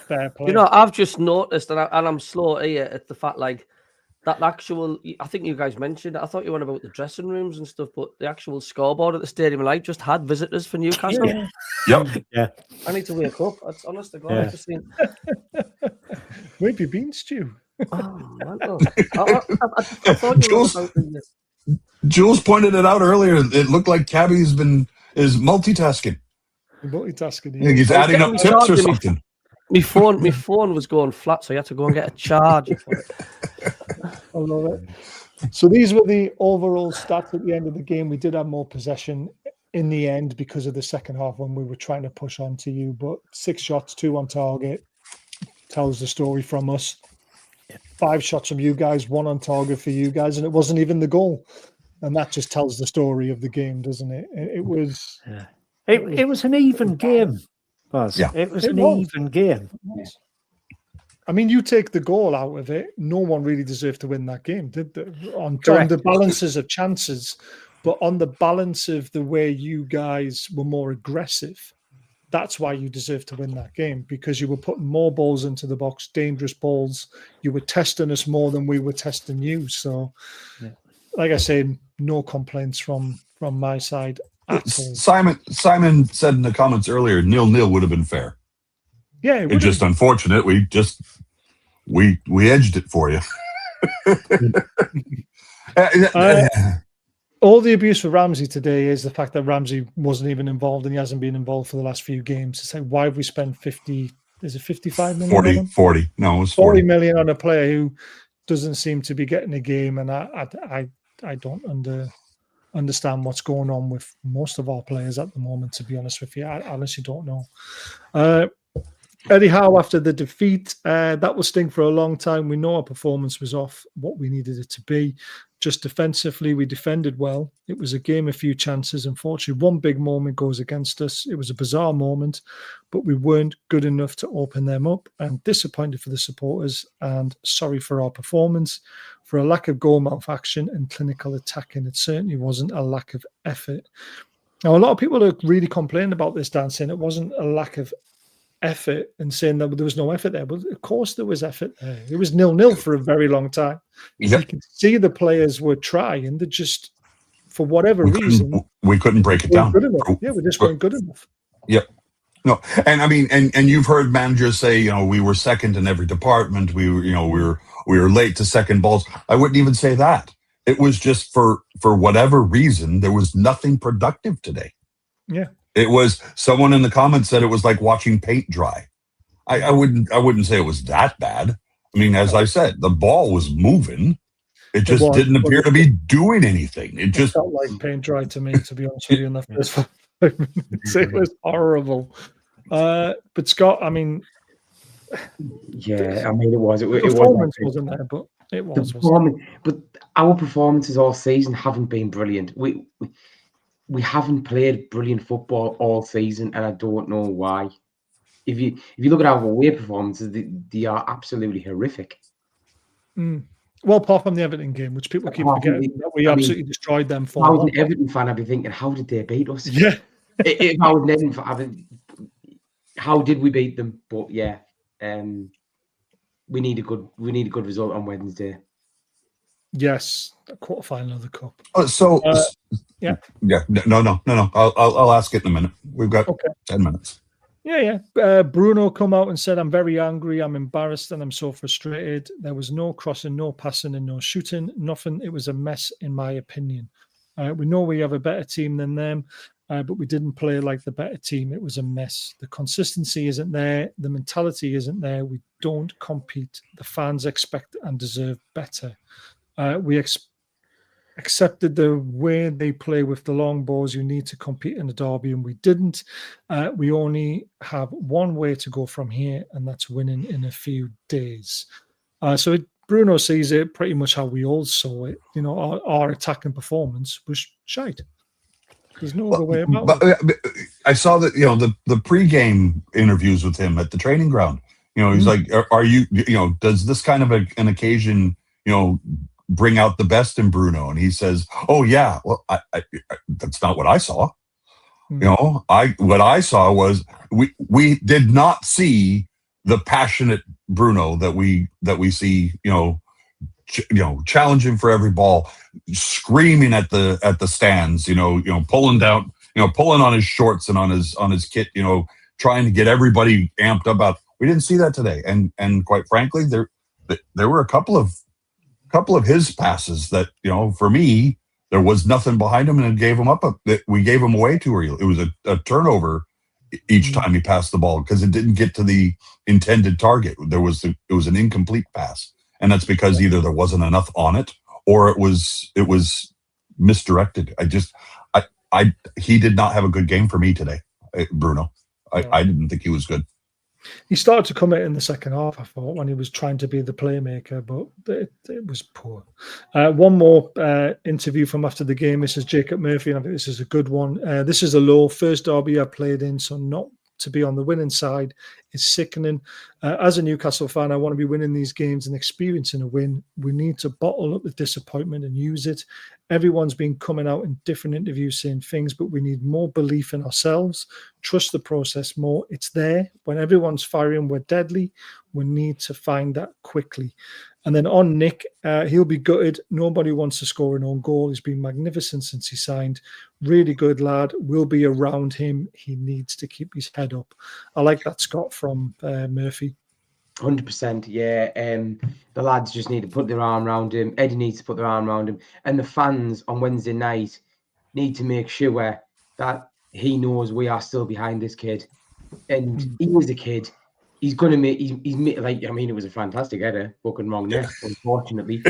fair play. You know, I've just noticed, and I'm slow here at the fact, like that actual. I think you guys mentioned. I thought you went about the dressing rooms and stuff, but the actual scoreboard at the Stadium of Light just had visitors for Newcastle. Yep. I need to wake up. That's honest to God. Where have you been, Stu? Oh, I thought you were about the. Jules pointed it out earlier. It looked like Cabbie is multitasking. Multitasking. I think he's adding up tips or something. My phone was going flat, so you had to go and get a charger for it. I love it. So these were the overall stats at the end of the game. We did have more possession in the end because of the second half when we were trying to push on to you. But 6 shots, 2 on target, tells the story from us. 5 shots from you guys, 1 on target for you guys, and it wasn't even the goal. And that just tells the story of the game, doesn't it? It was. Yeah. It was an even game. It was an even game. I mean, you take the goal out of it, no one really deserved to win that game, did they? On the balances of chances, but on the balance of the way you guys were more aggressive, that's why you deserve to win that game, because you were putting more balls into the box, dangerous balls. You were testing us more than we were testing you. So, like I said, no complaints from my side at all. Simon said in the comments earlier, 0-0 would have been fair. Yeah, it's just unfortunate. We edged it for you. All the abuse for Ramsey today is the fact that Ramsey wasn't even involved and he hasn't been involved for the last few games. It's like, why have we spent 55 million? 40. No, it was 40 million on a player who doesn't seem to be getting a game. And I don't understand what's going on with most of our players at the moment, to be honest with you. I honestly don't know. Eddie Howe, after the defeat, that will sting for a long time. We know our performance was off what we needed it to be. Just defensively, we defended well. It was a game of few chances. Unfortunately, one big moment goes against us. It was a bizarre moment, but we weren't good enough to open them up. I'm disappointed for the supporters and sorry for our performance. For a lack of goal-mouth action and clinical attacking, it certainly wasn't a lack of effort. Now, a lot of people are really complaining about this, Dan, saying it wasn't a lack of effort and saying that there was no effort there. But of course there was effort there. It was 0-0 for a very long time. Yep. You can see the players were trying. They just, for whatever reason, we couldn't break it down. Yeah, we just weren't good enough. Yep. No, and I mean, and you've heard managers say, we were second in every department. We were late to second balls. I wouldn't even say that. It was just for whatever reason, there was nothing productive today. Yeah. It was, someone in the comments said it was like watching paint dry. I wouldn't say it was that bad. I mean, as I said, the ball was moving. It just didn't appear to be doing anything. It just felt like paint dry to me, to be honest with you, in the first 5 minutes. It was horrible. But Scott, I mean, yeah, I mean, it was. The performance wasn't there, but it was. But our performances all season haven't been brilliant. We haven't played brilliant football all season, and I don't know why. If you look at our away performances, they are absolutely horrific. Well, apart from the Everton game, which people keep forgetting, that we absolutely destroyed them for. If I was an Everton fan, I'd be thinking, how did they beat us? Yeah. If I was an Everton fan, how did we beat them? But yeah, we need a good result on Wednesday. Yes, a quarterfinal of the cup. Yeah. No. I'll ask it in a minute. We've got 10 minutes. Yeah. Bruno come out and said, I'm very angry, I'm embarrassed, and I'm so frustrated. There was no crossing, no passing, and no shooting. Nothing. It was a mess, in my opinion. We know we have a better team than them. but we didn't play like the better team. It was a mess. The consistency isn't there. The mentality isn't there. We don't compete. The fans expect and deserve better. We accepted the way they play with the long balls. You need to compete in a derby, and we didn't. We only have one way to go from here, and that's winning in a few days. Bruno sees it pretty much how we all saw it. You know, our attacking performance was shite. There's no other way about it. I saw that, you know, the pre-game interviews with him at the training ground. You know, he's like, are you, you know, does this kind of an occasion, you know, bring out the best in Bruno? And he says, oh yeah, well, I that's not what I saw. You know, what I saw was we did not see the passionate Bruno that we see, you know, challenging for every ball, screaming at the stands, you know, pulling down, you know, pulling on his shorts and on his kit, you know, trying to get everybody amped up. We didn't see that today, and quite frankly, there were a couple of his passes that, you know, for me, there was nothing behind him, and it gave him up. We gave him away too early. It was a turnover each time he passed the ball because it didn't get to the intended target. It was an incomplete pass, and that's because either there wasn't enough on it or it was misdirected. He did not have a good game for me today, Bruno. I didn't think he was good. He started to come out in the second half, I thought, when he was trying to be the playmaker, but it was poor. One more interview from after the game. This is Jacob Murphy, and I think this is a good one. This is a low first derby I played in, so not to be on the winning side is sickening. As a Newcastle fan, I want to be winning these games and experiencing a win. We need to bottle up the disappointment and use it. Everyone's been coming out in different interviews saying things, but we need more belief in ourselves, trust the process more. It's there. When everyone's firing, we're deadly. We need to find that quickly. And then on Nick, he'll be gutted. Nobody wants to score an own goal. He's been magnificent since he signed. Really good lad. We'll be around him. He needs to keep his head up. I like that, Scott, from Murphy. 100%, yeah. The lads just need to put their arm around him. Eddie needs to put their arm around him. And the fans on Wednesday night need to make sure that he knows we are still behind this kid. And he was a kid. He's going to make, he's like, I mean, it was a fantastic header, fucking wrong there, unfortunately.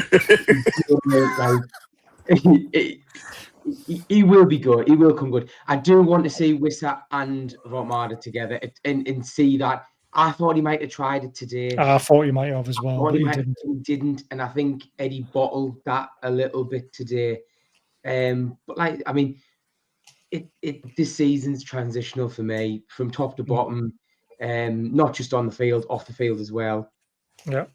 He will be good. He will come good. I do want to see Wissa and Romada together and see that. I thought he might have tried it today. I thought he might have as well, but he didn't. He didn't, and I think Eddie bottled that a little bit today. But like, I mean, this season's transitional for me from top to bottom, not just on the field, off the field as well. Yeah,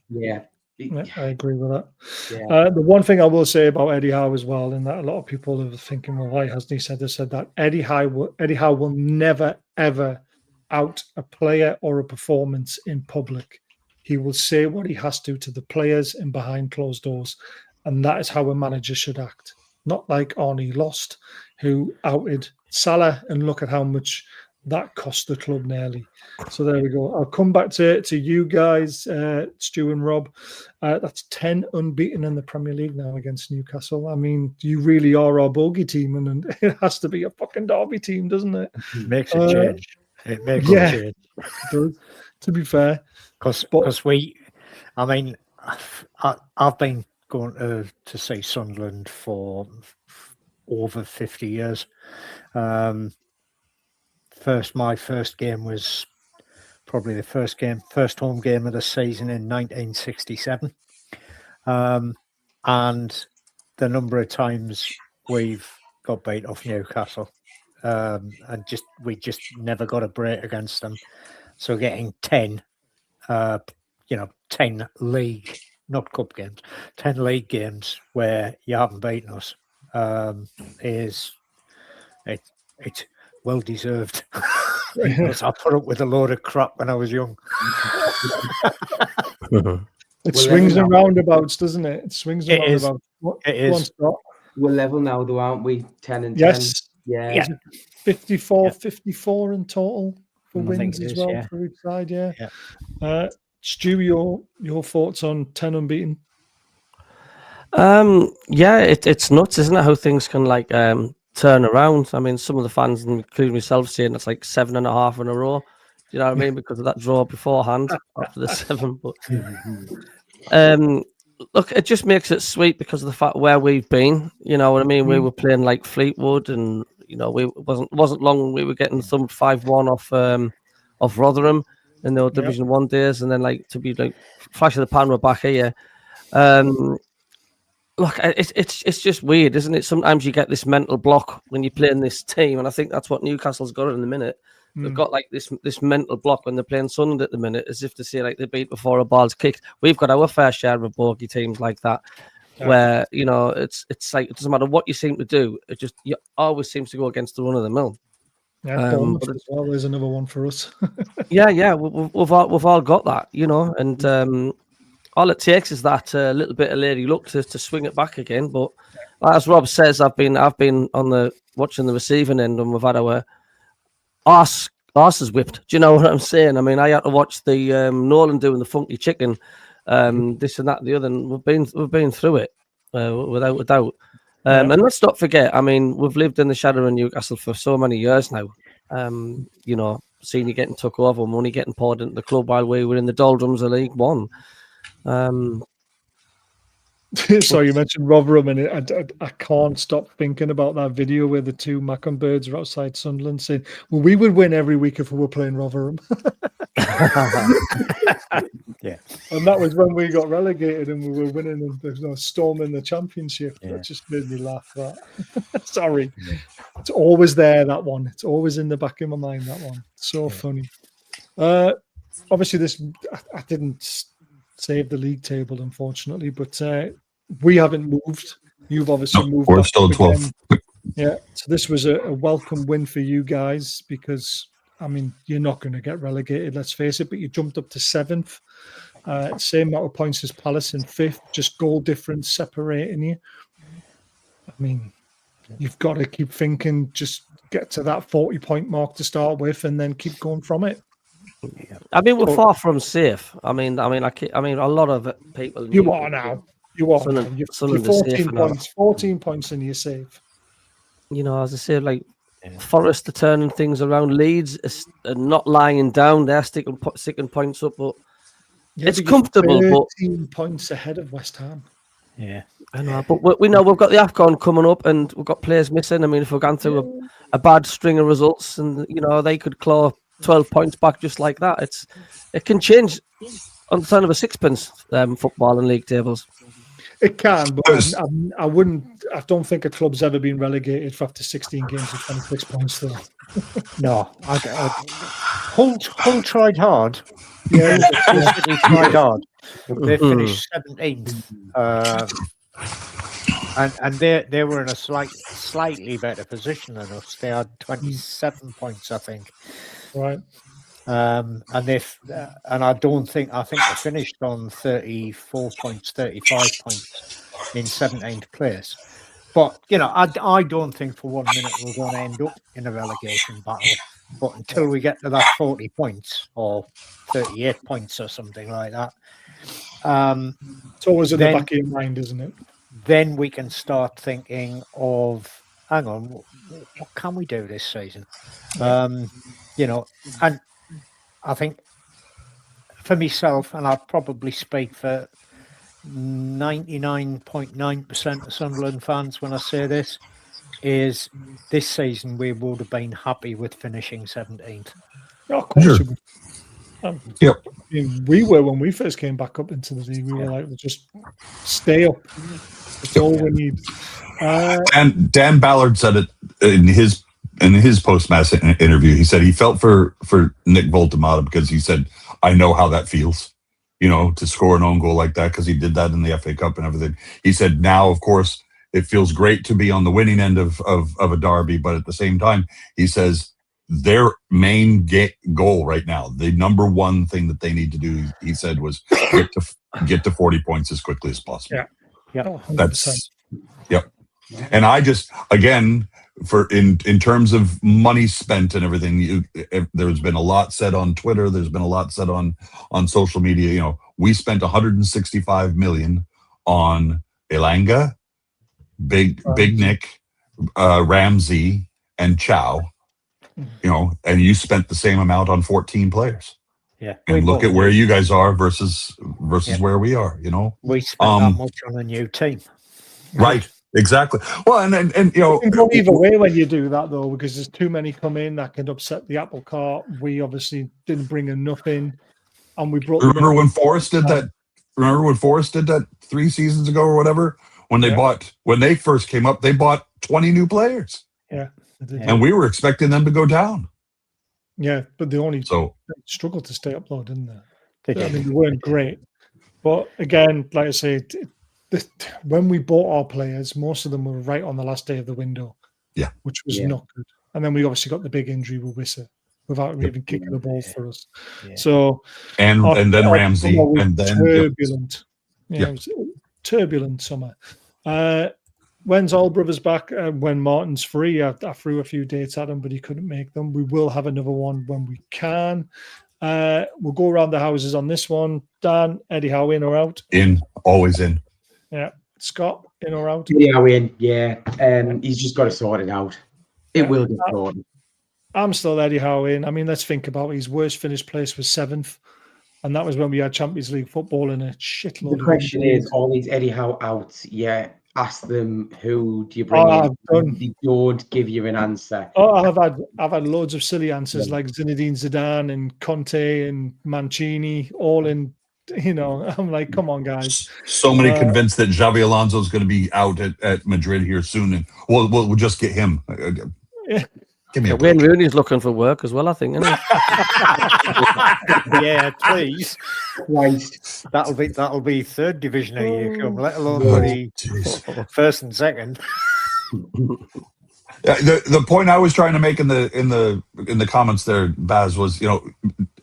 I agree with that. Yeah. The one thing I will say about Eddie Howe as well, and that a lot of people are thinking, well, why hasn't he said this? Said that Eddie Howe will never ever out a player or a performance in public. He will say what he has to the players and behind closed doors, and that is how a manager should act. Not like Arnie Lost, who outed Salah, and look at how much that cost the club nearly. So there we go. I'll come back to you guys, Stu and Rob. That's 10 unbeaten in the Premier League now against Newcastle. I mean, you really are our bogey team, and it has to be a fucking derby team, doesn't it? Makes a change. It makes a change. It does, to be fair. Because we, I mean, I've been going to see Sunderland for over 50 years. My first game was probably the first home game of the season in 1967. And the number of times we've got beat off Newcastle. And we just never got a break against them. So getting 10 league, not cup games, 10 league games where you haven't beaten us it's well deserved. Because I put up with a load of crap when I was young. It swings and roundabouts, doesn't it? It swings and roundabouts. It is. We're level now, though, aren't we? 10 and 10. Yes. Yeah. 54 in total for wins as well for each side. Yeah. Stu, your thoughts on 10 unbeaten? It's nuts, isn't it? How things can turn around. I mean, some of the fans, including myself, saying it's like 7.5 in a row. Do you know what I mean? Because of that draw beforehand after the 7. But look, it just makes it sweet because of the fact where we've been. You know what I mean? We were playing like Fleetwood, and you know, it wasn't long we were getting thumped 5-1 off Rotherham in the Division 1 days, and then like to be like flash of the pan, we're back here. Look, it's just weird, isn't it? Sometimes you get this mental block when you're playing this team, and I think that's what Newcastle's got in the minute. They've got like this mental block when they're playing Sunderland at the minute, as if to say like they beat before a ball's kicked. We've got our fair share of bogey teams like that, where you know it's like it doesn't matter what you seem to do, it just you always seems to go against the run of the mill. Yeah, Bournemouth as well. There's another one for us. yeah, we've all got that, you know, and all it takes is that little bit of lady luck to swing it back again. But as Rob says, I've been on watching the receiving end, and we've had our arses whipped. Do you know what I'm saying? I mean, I had to watch the Nolan doing the funky chicken, this and that and the other, and we've been through it without a doubt. And let's not forget, I mean, we've lived in the shadow of Newcastle for so many years now. You know, seeing you getting took over, money getting poured into the club while we were in the doldrums of League One. So you mentioned Rotherham, and I can't stop thinking about that video where the two Mackem birds are outside Sunderland saying, well, we would win every week if we were playing Rotherham. Yeah. And that was when we got relegated and we were winning and there's no storming the championship. That just made me laugh. That sorry. It's always there, that one. It's always in the back of my mind, that one. So funny. Obviously this I didn't save the league table, unfortunately, but we haven't moved. You've obviously moved. We're still 12th. Yeah, so this was a welcome win for you guys because, I mean, you're not going to get relegated, let's face it, but you jumped up to 7th. Same amount of points as Palace in 5th, just goal difference separating you. I mean, you've got to keep thinking, just get to that 40-point mark to start with and then keep going from it. I mean, we're far from safe. I mean, a lot of people. You are now. You are. You're 14 points. 14 points, and you're safe. You know, as I say, like Forest are turning things around. Leeds are not lying down. They're sticking points up, but it's comfortable. 13 points ahead of West Ham. Yeah, I know. But we know we've got the AFCON coming up, and we've got players missing. I mean, if we're going through a bad string of results, and you know they could claw 12 points back just like that. It can change on the turn of a sixpence, football and league tables. It can, but I don't think a club's ever been relegated for after 16 games with 26 points though. No, Hull tried hard. Yeah, they tried hard. They finished 17th. And they were in a slightly better position than us. They had 27 points, I think. Right. And I think they finished on 34 points, 35 points in 17th place. But you know, I don't think for 1 minute we're going to end up in a relegation battle. But until we get to that 40 points or 38 points or something like that, it's always in the back of your mind, isn't it? Then we can start thinking of, hang on, what can we do this season? You know, and I think for myself, and I'd probably speak for 99.9% of Sunderland fans when I say this, is this season we would have been happy with finishing 17th. Oh, of course. Sure. Yep. I mean, we were when we first came back up into the league. We were like, we'll just stay up. That's all we need. And Dan Ballard said it in his post-match interview. He said he felt for Nick Voltemata because he said, I know how that feels, you know, to score an own goal like that, because he did that in the FA Cup and everything. He said now, of course, it feels great to be on the winning end of a derby, but at the same time, he says their main goal right now, the number one thing that they need to do, he said, was get to 40 points as quickly as possible. Yeah. That's yep. And I just, again, for in terms of money spent and everything, there's been a lot said on Twitter. There's been a lot said on social media. You know, we spent 165 million on Elanga, Big Nick, Ramsey and Chow, and you spent the same amount on 14 players. Yeah. And look at where you guys are versus where we are, We spent that much on a new team. Right. Exactly. Well, and You can go either way when you do that, though, because there's too many come in that can upset the apple cart. We obviously didn't bring enough in, and we brought. Remember when Forrest did that? Remember when Forrest did that 3 seasons ago or whatever? When they first came up, they bought 20 new players. Yeah, and we were expecting them to go down. Yeah, but they struggled to stay up, though, didn't they? They I mean, they weren't great, but again, like I say. When we bought our players, most of them were right on the last day of the window, which was not good. And then we obviously got the big injury with Wissa without even kicking the ball for us. Yeah. So and then Ramsey and then turbulent, it was a turbulent summer. When's All Brothers back? When Martin's free, I threw a few dates at him, but he couldn't make them. We will have another one when we can. We'll go around the houses on this one. Dan, Eddie Howe, in or out? In, always in. Yeah. Scott, in or out? Yeah, in. Yeah. He's just got to sort it out. It will get sorted. I'm still Eddie Howe in. I mean, let's think about it. His worst finished place was 7th. And that was when we had Champions League football in a shitload. The question is, all these Eddie Howe outs, ask them who do you bring in? They don't give you an answer. I've had loads of silly answers like Zinedine Zidane and Conte and Mancini, all in. I'm like, come on, guys. So many convinced that Xabi Alonso is going to be out at Madrid here soon, and we'll just get him. Give me a Wayne Rooney's looking for work as well, I think, isn't he? Yeah, please. Christ. That'll be 3rd division you come, let alone first and second. The point I was trying to make in the comments there, Baz, was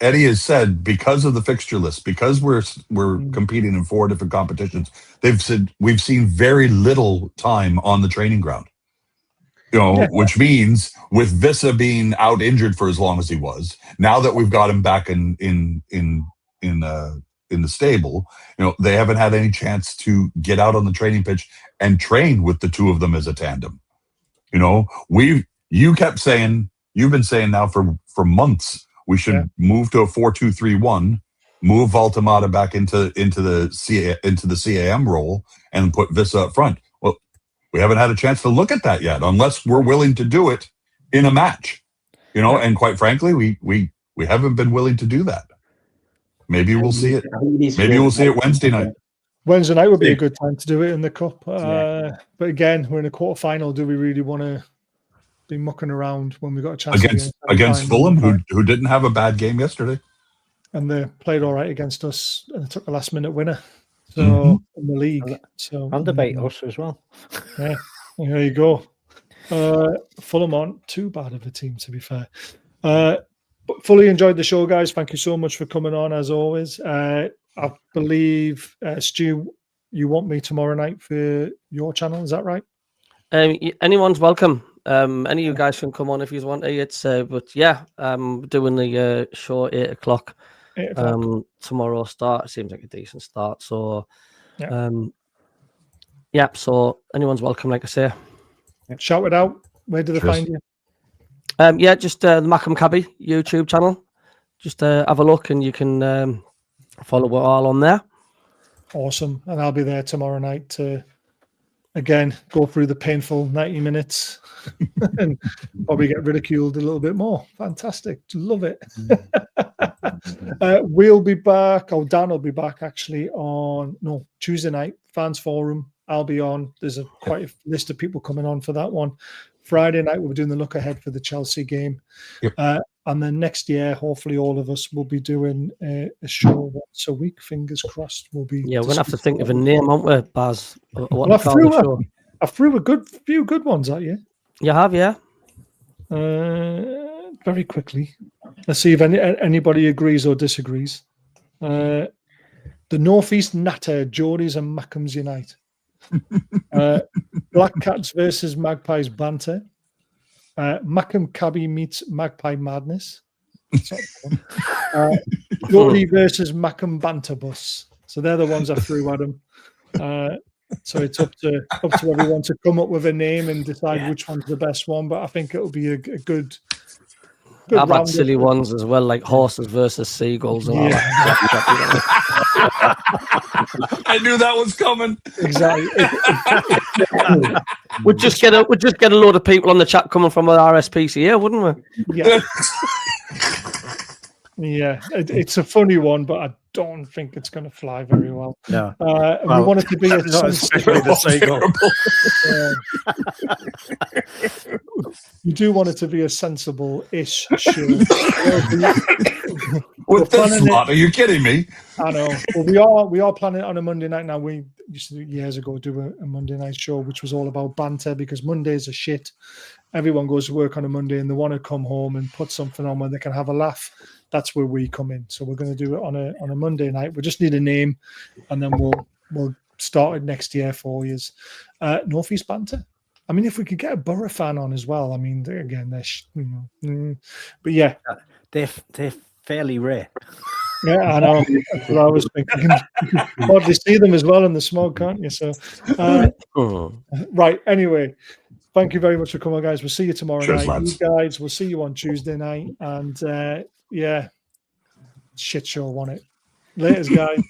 Eddie has said because of the fixture list, because we're competing in 4 different competitions, they've said we've seen very little time on the training ground. Which means with Vissa being out injured for as long as he was, now that we've got him back in the stable, they haven't had any chance to get out on the training pitch and train with the 2 of them as a tandem. You kept saying, you've been saying now for months, we should move to a 4-2-3-1, move Valtamata back into the CAM role, and put Vissa up front. Well, we haven't had a chance to look at that yet, unless we're willing to do it in a match. And quite frankly, we haven't been willing to do that. Maybe we'll see it. Maybe we'll see it Wednesday night. Wednesday night would be a good time to do it in the cup. But again, we're in a quarterfinal. Do we really want to be mucking around when we got a chance against Fulham, who didn't have a bad game yesterday, and they played all right against us, and they took a last-minute winner. So in the league, and debate us as well. Yeah, there you go. Fulham aren't too bad of a team, to be fair. But fully enjoyed the show, guys. Thank you so much for coming on, as always. I believe, Stu, you want me tomorrow night for your channel. Is that right? Anyone's welcome. Any of you guys can come on if you want to. But yeah, doing the show 8 o'clock. 8 o'clock. Tomorrow start. It seems like a decent start. So, yeah. So anyone's welcome, like I say. Shout it out. Where do they find you? Just the Mackem Cabbie YouTube channel. Just have a look, and you can follow it all on there. Awesome. And I'll be there tomorrow night to, again, go through the painful 90 minutes and probably get ridiculed a little bit more. Fantastic. Love it. We'll be back. Dan will be back actually on Tuesday night, Fans Forum. I'll be on. There's quite a list of people coming on for that one. Friday night, we'll be doing the look ahead for the Chelsea game. Yep. And then next year, hopefully all of us will be doing a show once a week. Fingers crossed. We're going to have to think of a name, aren't we, Baz? I threw a few good ones at you. You have, yeah. Very quickly. Let's see if anybody agrees or disagrees. The Northeast Natter, Geordies and Mackems Unite. Black Cats versus Magpies Banter. Mackem Cabbie meets Magpie Madness. Geordie versus Mackem Banter Bus. So they're the ones I threw at him. So it's up to everyone to come up with a name and decide which one's the best one. But I think it'll be a good. I've had silly ones as well, like horses versus seagulls. And all that. I knew that was coming. Exactly. We'd just get a load of people on the chat coming from our RSPCA, wouldn't we? Yeah. Yeah, it's a funny one, but I don't think it's going to fly very well. No, we want it to be a especially the seagull. You do want it to be a sensible-ish show. With this lot, are you kidding me? I know. Well, we are planning on a Monday night now. We used to years ago do a Monday night show, which was all about banter because Mondays are shit. Everyone goes to work on a Monday and they want to come home and put something on where they can have a laugh. That's where we come in. So we're going to do it on a Monday night. We just need a name, and then we'll start it next year for you. Northeast banter. I mean, if we could get a Borough fan on as well. I mean, but yeah, they're fairly rare. Yeah, I know. That's what I was thinking. You can hardly see them as well in the smog, can't you? So, right. Anyway, thank you very much for coming, guys. We'll see you tomorrow night. Lads. You guys, we'll see you on Tuesday night. And yeah, shit show, won it. Laters, guys.